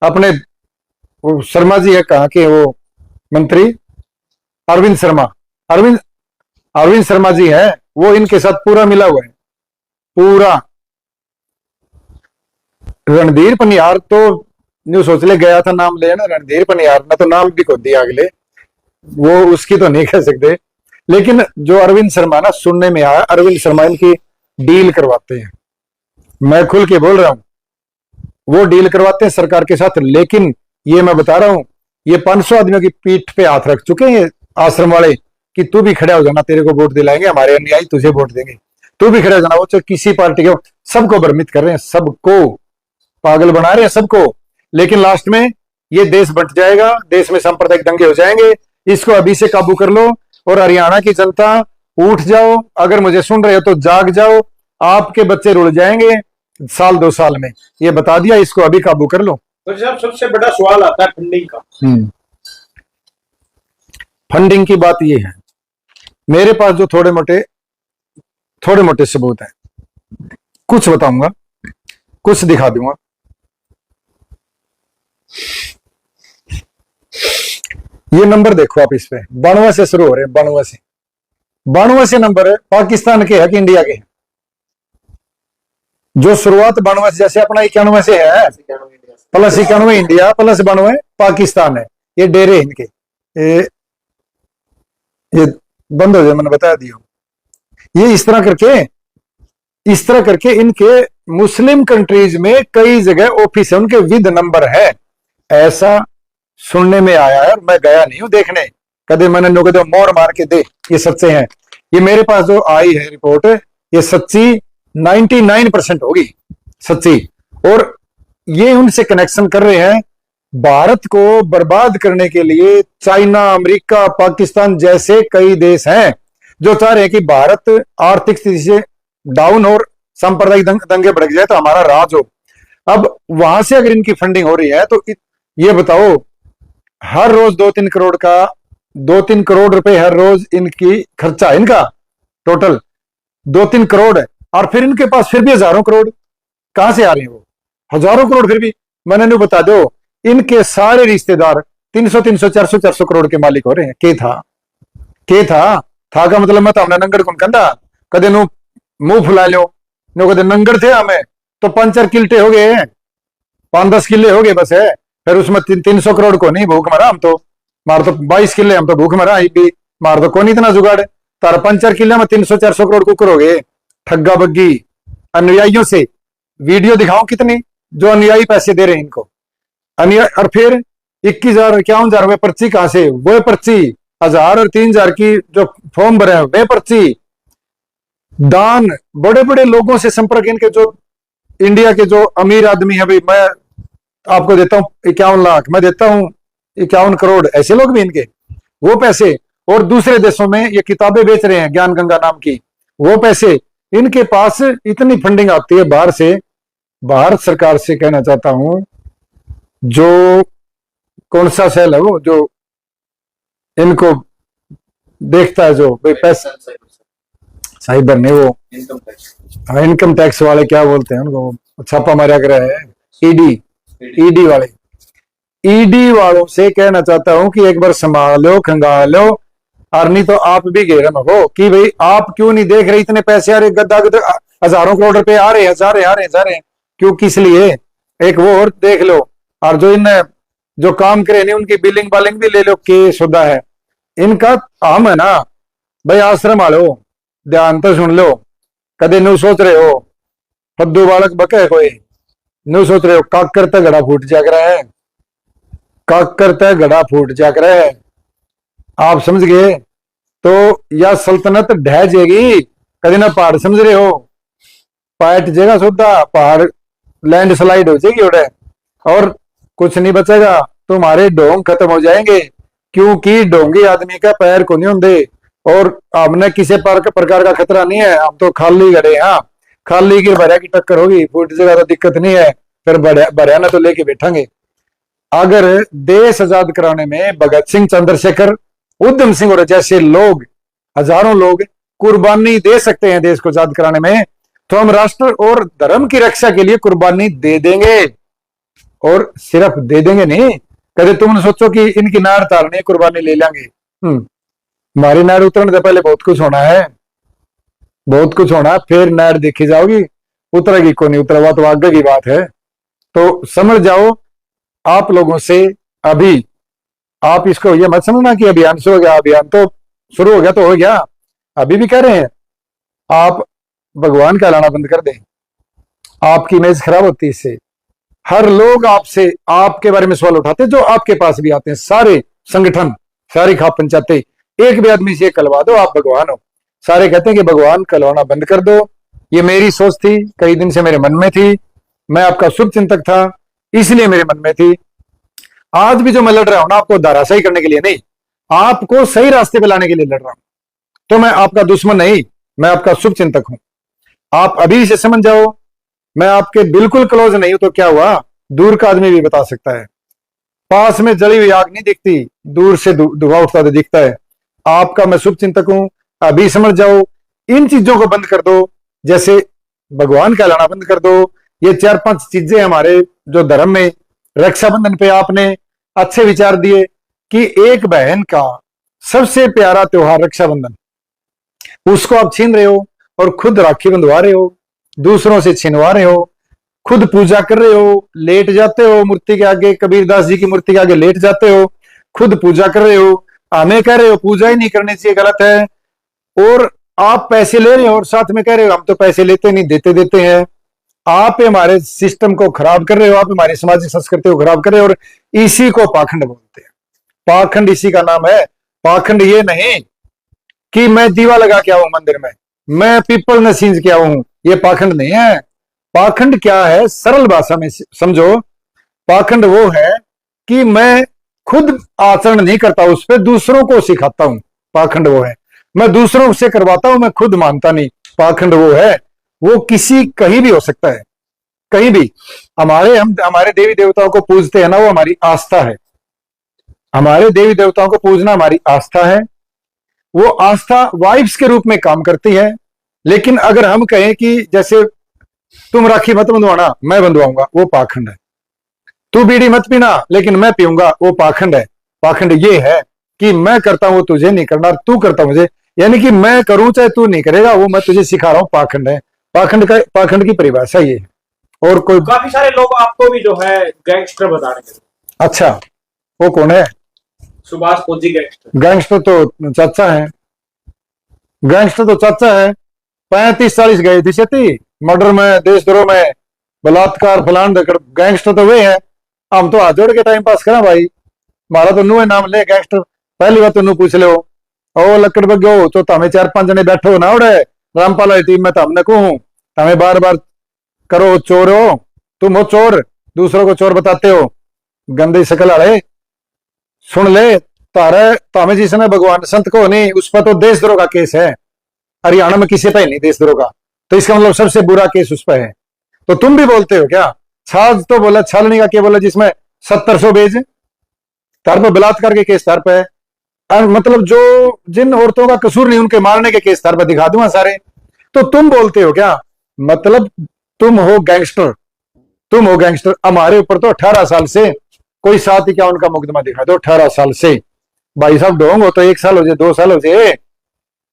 A: अपने वो शर्मा जी है, कहा के वो मंत्री अरविंद शर्मा जी है, वो इनके साथ पूरा मिला हुआ है, पूरा। रणधीर पनियार तो न्यू सोच ले गया था, नाम ले ना, रणधीर पनियार ने तो नाम भी खुद दिया अगले, वो उसकी तो नहीं कह सकते। लेकिन जो अरविंद शर्मा ना, सुनने में आया अरविंद शर्मा इनकी डील करवाते हैं, मैं खुल के बोल रहा हूं, वो डील करवाते हैं सरकार के साथ। लेकिन ये मैं बता रहा हूं, ये 500 आदमियों की पीठ पे हाथ रख चुके हैं आश्रम वाले कि तू भी खड़ा हो जाना, तेरे को वोट दिलाएंगे, हमारे अनुयायी तुझे वोट देंगे, तू भी खड़ा हो जाना। वो चाहे किसी पार्टी को, सबको भ्रमित कर रहे हैं, सबको पागल बना रहे हैं, सबको। लेकिन लास्ट में ये देश बंट जाएगा, देश में सांप्रदायिक दंगे हो जाएंगे। इसको अभी से काबू कर लो। और हरियाणा की जनता उठ जाओ, अगर मुझे सुन रहे हो तो जाग जाओ, आपके बच्चे रुल जाएंगे साल 2 साल में। ये बता दिया, इसको अभी काबू कर लो।
C: तो साहब सबसे बड़ा सवाल आता है फंडिंग का।
A: फंडिंग की बात ये है, मेरे पास जो थोड़े मोटे सबूत हैं, कुछ बताऊंगा, कुछ दिखा दूंगा। ये नंबर देखो आप, इस पे 92 से शुरू हो रहे हैं, 92 से नंबर है, पाकिस्तान के है कि इंडिया के है? जो शुरुआत 92 से, जैसे अपना 91 से है, प्लस 91 इंडिया, प्लस 92 पाकिस्तान है, ये डेरे इनके, ये बंद हो जाए, मैंने बता दिया। ये इस तरह करके इनके मुस्लिम कंट्रीज में कई जगह ऑफिस है उनके, विद नंबर है, ऐसा सुनने में आया है। और मैं गया नहीं हूं देखने, कदे मैंने लोग मोर मार के दे ये सच्चे हैं। ये मेरे पास जो आई है रिपोर्ट, ये सच्ची 99% होगी सच्ची। और ये उनसे कनेक्शन कर रहे हैं भारत को बर्बाद करने के लिए। चाइना, अमेरिका, पाकिस्तान जैसे कई देश हैं जो चाह रहे हैं कि भारत आर्थिक स्थिति से डाउन और सांप्रदायिक दंगे भड़क जाए तो हमारा राज हो। अब वहां से अगर इनकी फंडिंग हो रही है तो ये बताओ, हर रोज 2-3 करोड़ का, 2-3 करोड़ रुपए हर रोज इनकी खर्चा है, इनका टोटल 2-3 करोड़ है। और फिर इनके पास फिर भी हजारों करोड़ कहां से आ रहे हैं, वो हजारों करोड़। फिर भी मैंने नहीं बता दो, इनके सारे रिश्तेदार 300-300, 400-400 करोड़ के मालिक हो रहे हैं। के था का मतलब मैं तो हमने नंगड़ कौन कंधा कदे नु मुंह फुला लो, नो कदे नंगड़ थे हमें तो 5-4 किल्टे हो गए, 5-10 किले हो गए बस है। फिर उसमें 300 करोड़ को नहीं भूख मरा हम तो, मार तो 22 किले हम तो भूख मरा ही भी, मार तो कौन इतना जुगाड़ है। तारा 5-4 किले में 300-400 करोड़ कुकर हो गए। ठग्गा बग्गी अनुयायियों से वीडियो दिखाओ कितनी, जो अनुयायी पैसे दे रहे हैं इनको अनुयायी। और फिर 21,000 51,000 रुपए पर्ची कहां से, वो पर्ची 1,000 और 3,000 की जो फॉर्म भरे हैं वे पर्ची। दान बड़े बड़े लोगों से संपर्क इनके, जो इंडिया के जो अमीर आदमी है, भाई मैं आपको देता हूं 51 लाख, मैं देता हूं 51 करोड़, ऐसे लोग भी इनके, वो पैसे। और दूसरे देशों में ये किताबें बेच रहे हैं ज्ञान गंगा नाम की, वो पैसे। इनके पास इतनी फंडिंग आती है बाहर से। भारत सरकार से कहना चाहता हूं, जो कौन सा सेल है वो जो इनको देखता है, जो भाई पैसा, साइबर नहीं, वो इनकम टैक्स वाले क्या बोलते हैं उनको, छापा मारा कर रहे हैं, ईडी वाले। ईडी वालों से कहना चाहता हूं कि एक बार संभालो, खंगालो। और नहीं तो आप भी घेरे में हो कि भाई आप क्यों नहीं देख रहे, इतने पैसे आ रहे, गद्दा हजारों करोड़ रुपए आ रहे हैं, जा रहे हैं, क्यों, किस लिए। एक वो और देख लो। और जो इन जो काम करे नहीं उनकी बिलिंग बालिंग भी ले लो, केस होता है इनका। हम है ना भाई, आश्रम आलो, ध्यान तो सुन लो, कदे नु सोच रहे हो फद्दू बालक बके कोई, नु सोच रहे हो काकर तक घड़ा फूट जाग रहा है, काकर तक घड़ा फूट जाग रहा है, आप समझ गए। तो यह सल्तनत ढह जाएगी, कभी ना पहाड़ समझ रहे हो, पाट जाएगा सोदा पहाड़, लैंड स्लाइड हो जाएगी उड़े, और कुछ नहीं बचेगा, तुम्हारे ढोंग खत्म हो जाएंगे। क्योंकि ढोंगी आदमी का पैर को नहीं होंगे, और हमने किसी प्रकार का खतरा नहीं है, हम तो खाली गड़े। हाँ, खाली की भरिया की टक्कर होगी, फूट जाएगा तो दिक्कत नहीं है, फिर भरिया ना तो लेके बैठेंगे। अगर देश आजाद कराने में भगत सिंह, चंद्रशेखर, उधम सिंह और जैसे लोग, हजारों लोग कुर्बानी दे सकते हैं देश को आजाद कराने में, तो हम राष्ट्र और धर्म की रक्षा के लिए कुर्बानी दे देंगे। और सिर्फ दे देंगे नहीं, कभी तुम सोचो कि इनकी नाड़ तारने कुर्बानी ले लेंगे। हमारी नाड़ उतरने से पहले बहुत कुछ होना है, बहुत कुछ होना, फिर नाड़ देखी जाओगी, उतरेगी को नहीं उतरेगा तो आगे की बात है। तो समझ जाओ आप लोगों से, अभी आप इसको ये मत समझना कि अभियान शुरू हो गया, अभियान तो शुरू हो गया तो हो गया। अभी भी कह रहे हैं आप भगवान का लाना बंद कर दें, आपकी इमेज खराब होती है इससे। हर लोग आपसे, आपके बारे में सवाल उठाते, जो आपके पास भी आते हैं, सारे संगठन, सारी खाप पंचायतें, एक भी आदमी से कहलवा दो आप भगवान हो, सारे कहते हैं कि भगवान कहलवाना बंद कर दो। ये मेरी सोच थी, कई दिन से मेरे मन में थी, मैं आपका शुभ चिंतक था, इसलिए मेरे मन में थी। आज भी जो मैं लड़ रहा हूं ना, आपको धराशायी करने के लिए नहीं, आपको सही रास्ते पे लाने के लिए लड़ रहा हूं। तो मैं आपका दुश्मन नहीं, मैं आपका शुभ चिंतक हूं। आप अभी इसे समझ जाओ, मैं आपके बिल्कुल क्लोज नहीं हूं तो क्या हुआ, दूर का आदमी भी बता सकता है। पास में जली हुई आग नहीं दिखती, दूर से धुआं उठता तो दिखता है। आपका मैं शुभ चिंतक हूं, अभी समझ जाओ। इन चीजों को बंद कर दो, जैसे भगवान का लाना बंद कर दो। ये 4-5 चीजें हमारे जो धर्म में, रक्षाबंधन पे आपने अच्छे विचार दिए कि एक बहन का सबसे प्यारा त्योहार रक्षाबंधन, उसको आप छीन रहे हो और खुद राखी बंधवा रहे हो। दूसरों से छिनवा रहे हो, खुद पूजा कर रहे हो, लेट जाते हो मूर्ति के आगे, कबीरदास जी की मूर्ति के आगे लेट जाते हो, खुद पूजा कर रहे हो, हमें कह रहे हो पूजा ही नहीं करनी चाहिए, गलत है। और आप पैसे ले रहे हो और साथ में कह रहे हो हम तो पैसे लेते नहीं, देते देते हैं। आप हमारे सिस्टम को खराब कर रहे हो, आप हमारी सामाजिक संस्कृति को खराब कर रहे हो, और इसी को पाखंड बोलते हैं। पाखंड इसी का नाम है। पाखंड ये नहीं कि मैं दीवा लगा के आऊं मंदिर में, मैं पीपल ने सींच के आऊं, ये पाखंड नहीं है। पाखंड क्या है, सरल भाषा में समझो। पाखंड वो है कि मैं खुद आचरण नहीं करता, उस पर दूसरों को सिखाता हूं, पाखंड वो है। मैं दूसरों से करवाता हूं, मैं खुद मानता नहीं, पाखंड वो है। वो किसी कहीं भी हो सकता है, कहीं भी। हम हमारे देवी देवताओं को पूजते हैं ना, वो हमारी आस्था है। हमारे देवी देवताओं को पूजना हमारी आस्था है। वो आस्था वाइब्स के रूप में काम करती है। लेकिन अगर हम कहें कि जैसे तुम राखी मत बंधवाना, मैं बंधवाऊंगा, वो पाखंड है। तू बीड़ी मत पीना लेकिन मैं पीऊंगा, वो पाखंड है। पाखंड ये है कि मैं करता हूं तुझे नहीं करना, तू करता मुझे, यानी कि मैं करूं चाहे तू नहीं करेगा, वो मैं तुझे सिखा रहा हूं, पाखंड है। पाखंड की परिभाषा ये है। और कोई
C: काफी सारे लोग आपको भी जो है गैंगस्टर बता रहे हैं।
A: अच्छा, वो कौन है?
C: सुभाष फौजी गैंगस्टर।
A: गैंगस्टर तो चाचा है, गैंगस्टर तो चाचा है। 35-40 गए थी छेती, मर्डर में, देशद्रोह में, बलात्कार, फलान धकड़, गैंगस्टर तो वे है। हम तो हाथ जोड़ के टाइम पास करा भाई, मारा तो नू नाम ले गैंगस्टर। पहली बात तो नू पूछ लो, ओ लकड़ बग्यो तो तमें 4-5 जने बैठो ना उड़े रामपाल वाली टीम में, तमने कहूं तमें बार बार करो चोर हो, तुम हो चोर, दूसरों को चोर बताते हो, गंदी शकल वाले। सुन ले, तारे तमें जिसने भगवान संत को नहीं, उस पर तो देशद्रोह का केस है। हरियाणा में किसी पे नहीं देशद्रोह का, तो इसका मतलब सबसे बुरा केस उस पर है। तो तुम भी बोलते हो क्या? छाज तो बोला, छलनी का क्या बोला, जिसमें 70-100 बेज तार पर बलात्कार के केस तार पे, मतलब जो जिन औरतों का कसूर नहीं उनके मारने के केस तार पर दिखा दूंगा सारे। तो तुम बोलते हो क्या? मतलब तुम हो गैंगस्टर, तुम हो गैंगस्टर। हमारे ऊपर तो 18 साल से कोई 751 का मुकदमा दिखा दो, 18 साल से। भाई साहब ढोंग हो तो 1 साल हो जाए, 2 साल हो जाए,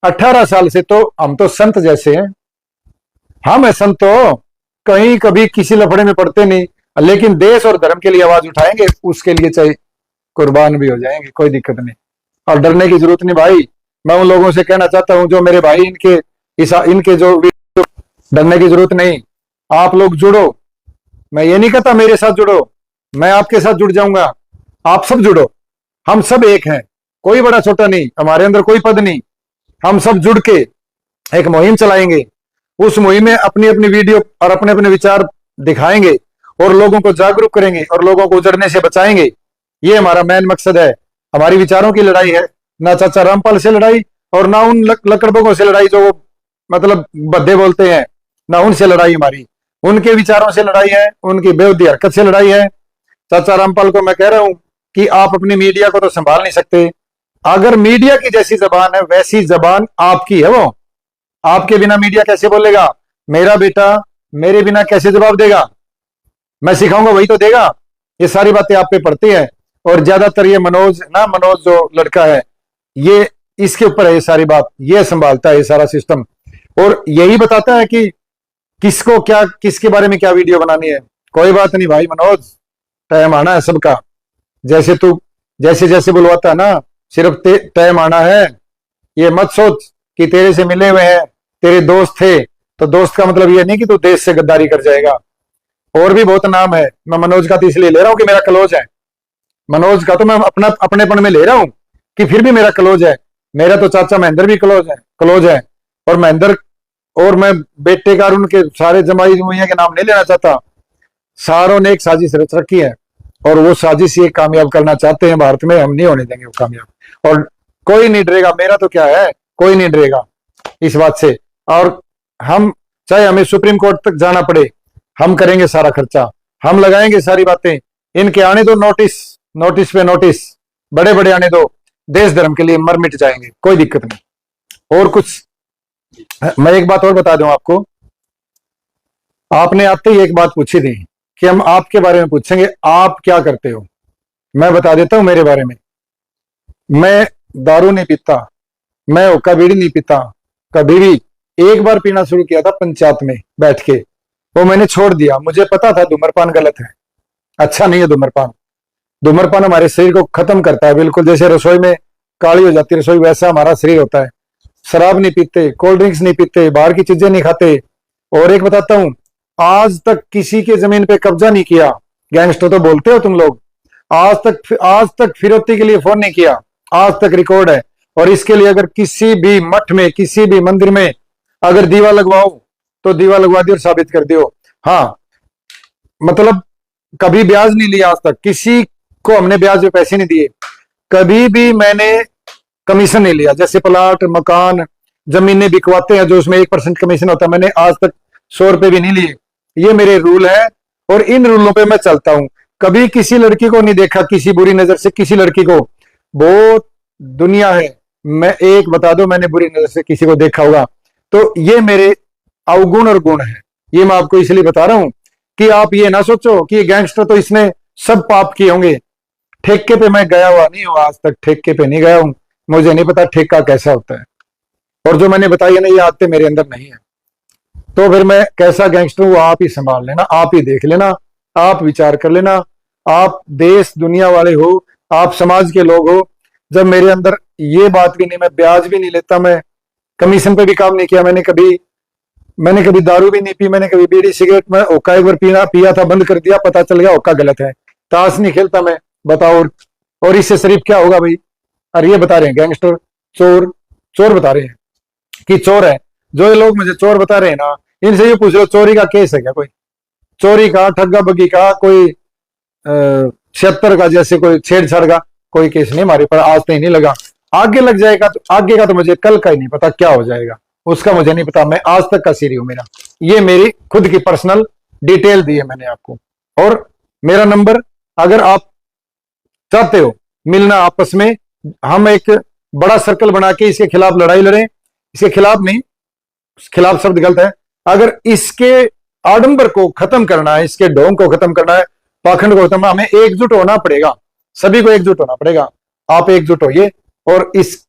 A: 18 साल से तो हम तो संत जैसे हैं। हम है संत तो कहीं कभी किसी लफड़े में पड़ते नहीं, लेकिन देश और धर्म के लिए आवाज उठाएंगे, उसके लिए चाहे कुर्बान भी हो जाएंगे, कोई दिक्कत नहीं। और डरने की जरूरत नहीं भाई। मैं उन लोगों से कहना चाहता हूं जो मेरे भाई, इनके जो डरने की जरूरत नहीं। आप लोग जुड़ो, मैं ये नहीं कहता मेरे साथ जुड़ो, मैं आपके साथ जुड़ जाऊंगा, आप सब जुड़ो। हम सब एक हैं, कोई बड़ा छोटा नहीं, हमारे अंदर कोई पद नहीं। हम सब जुड़ के एक मुहिम चलाएंगे, उस मुहिम में अपनी अपनी वीडियो और अपने अपने विचार दिखाएंगे और लोगों को जागरूक करेंगे और लोगों को उजड़ने से बचाएंगे। ये हमारा मेन मकसद है। हमारी विचारों की लड़ाई है, ना चाचा रामपाल से लड़ाई और ना उन लकड़बगों से लड़ाई जो मतलब बद्दे बोलते हैं, ना उनसे लड़ाई हमारी। उनके विचारों से लड़ाई है, उनकी बेहूदी हरकत से लड़ाई है। चाचा रामपाल को मैं कह रहा हूं कि आप अपनी मीडिया को तो संभाल नहीं सकते। अगर मीडिया की जैसी जबान है वैसी जबान आपकी है। वो आपके बिना मीडिया कैसे बोलेगा? मेरा बेटा मेरे बिना कैसे जवाब देगा? मैं सिखाऊंगा वही तो देगा। ये सारी बातें आप पे पड़ती हैं और ज्यादातर ये मनोज जो लड़का है, ये इसके ऊपर है ये सारी बात, ये संभालता है ये सारा सिस्टम और यही बताता है कि किसको क्या, किसके बारे में क्या वीडियो बनानी है। कोई बात नहीं भाई मनोज, टाइम आना है सबका। जैसे तू जैसे जैसे बुलवाता है ना, सिर्फ टाइम आना है। ये मत सोच कि तेरे से मिले हुए हैं, तेरे दोस्त थे, तो दोस्त का मतलब ये नहीं कि तू देश से गद्दारी कर जाएगा। और भी बहुत नाम है, मैं मनोज का तो इसलिए ले रहा हूं कि मेरा क्लोज है। मनोज का तो मैं अपनेपन में ले रहा हूं कि फिर भी मेरा क्लोज है। मेरा तो चाचा महेंद्र भी क्लोज है। और महेंद्र और मैं बेटे का, उनके सारे जमाई जमुइया के नाम नहीं लेना चाहता। सारों ने एक साजिश रच रखी है और वो साजिश ये कामयाब करना चाहते हैं भारत में। हम नहीं होने देंगे वो कामयाब, और कोई नहीं डरेगा। मेरा तो क्या है, कोई नहीं डरेगा इस बात से। और हम चाहे हमें सुप्रीम कोर्ट तक जाना पड़े, हम करेंगे सारा खर्चा, हम लगाएंगे सारी बातें। इनके आने दो नोटिस पे नोटिस, बड़े बड़े आने दो, देश धर्म के लिए मर मिट जाएंगे, कोई दिक्कत नहीं। और कुछ मैं एक बात और बता दूं आपको, आपने आते ही एक बात पूछी थी कि हम आपके बारे में पूछेंगे, आप क्या करते हो। मैं बता देता हूं मेरे बारे में। मैं दारू नहीं पीता, मैं हुक्का बीड़ी नहीं पीता, कभी भी एक बार पीना शुरू किया था पंचायत में बैठ के, वो मैंने छोड़ दिया। मुझे पता था धूम्रपान गलत है, अच्छा नहीं है धूम्रपान। धूम्रपान हमारे शरीर को खत्म करता है, बिल्कुल जैसे रसोई में काली हो जाती है रसोई, वैसा हमारा शरीर होता है। शराब नहीं पीते, कोल्ड ड्रिंक्स नहीं पीते, बाहर की चीजें नहीं खाते। और एक बताता हूं, आज तक किसी के जमीन पे कब्जा नहीं किया। गैंगस्टर तो बोलते हो तुम लोग, आज तक फिरौती के लिए फोन नहीं किया, आज तक रिकॉर्ड है। और इसके लिए अगर किसी भी मठ में, किसी भी मंदिर में अगर दीवा लगवाओ तो दीवा लगवा दियो और साबित कर दियो। हाँ, मतलब कभी ब्याज नहीं लिया आज तक, किसी को हमने ब्याज पे पैसे नहीं दिए, कभी भी मैंने कमीशन नहीं लिया। जैसे प्लाट, मकान, जमीनें बिकवाते हैं जो उसमें 1% कमीशन होता है, मैंने आज तक 100 रुपए भी नहीं लिए। ये मेरे रूल है और इन रूलों पे मैं चलता हूं। कभी किसी लड़की को नहीं देखा किसी बुरी नजर से, किसी लड़की को। बहुत दुनिया है, मैं एक बता दो मैंने बुरी नजर से किसी को देखा होगा, तो ये मेरे अवगुण और गुण है। ये मैं आपको इसलिए बता रहा हूं कि आप ये ना सोचो कि गैंगस्टर तो इसने सब पाप किए होंगे। ठेके पे मैं गया हुआ नहीं हूं, आज तक ठेके पे नहीं गया हूं, मुझे नहीं पता ठेका कैसा होता है। और जो मैंने बताई है ना, ये आदतें मेरे अंदर नहीं है। तो फिर मैं कैसा गैंगस्टर हूं आप ही संभाल लेना, आप ही देख लेना, आप विचार कर लेना। आप देश दुनिया वाले हो, आप समाज के लोग हो। जब मेरे अंदर ये बात भी नहीं, मैं ब्याज भी नहीं लेता, मैं कमीशन पे भी काम नहीं किया, मैंने कभी दारू भी नहीं पी, मैंने कभी बीड़ी सिगरेट में ओका एक बार पिया था, बंद कर दिया, पता चल गया ओका गलत है। ताश नहीं खेलता मैं, बताओ। और इससे शरीफ क्या होगा भाई? और ये बता रहे हैं गैंगस्टर चोर बता रहे हैं कि चोर है। जो ये लोग मुझे चोर बता रहे हैं ना, इनसे ये पूछ लो चोरी का केस है क्या? कोई चोरी का, ठग्गा बग्गी का, कोई 76 का, जैसे कोई छेड़छाड़ का कोई केस नहीं हमारे पर आज तक नहीं लगा। आगे लग जाएगा तो आगे का तो मुझे कल का ही नहीं पता क्या हो जाएगा, उसका मुझे नहीं पता। मैं आज तक का सीरी हूं मेरा, ये मेरी खुद की पर्सनल डिटेल दी है मैंने आपको। और मेरा नंबर, अगर आप चाहते हो मिलना आपस में, हम एक बड़ा सर्कल बना के इसके खिलाफ लड़ाई लड़ें। इसके खिलाफ नहीं, खिलाफ शब्द गलत है, अगर इसके आडंबर को खत्म करना है, इसके ढोंग को खत्म करना है, पाखंड को खत्म, हमें एकजुट होना पड़ेगा, सभी को एकजुट होना पड़ेगा। आप एकजुट होइए और इस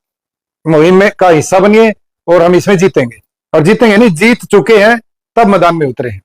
A: मुहिम में का हिस्सा बनिए और हम इसमें जीतेंगे। और जीतेंगे नहीं, जीत चुके हैं, तब मैदान में उतरे हैं।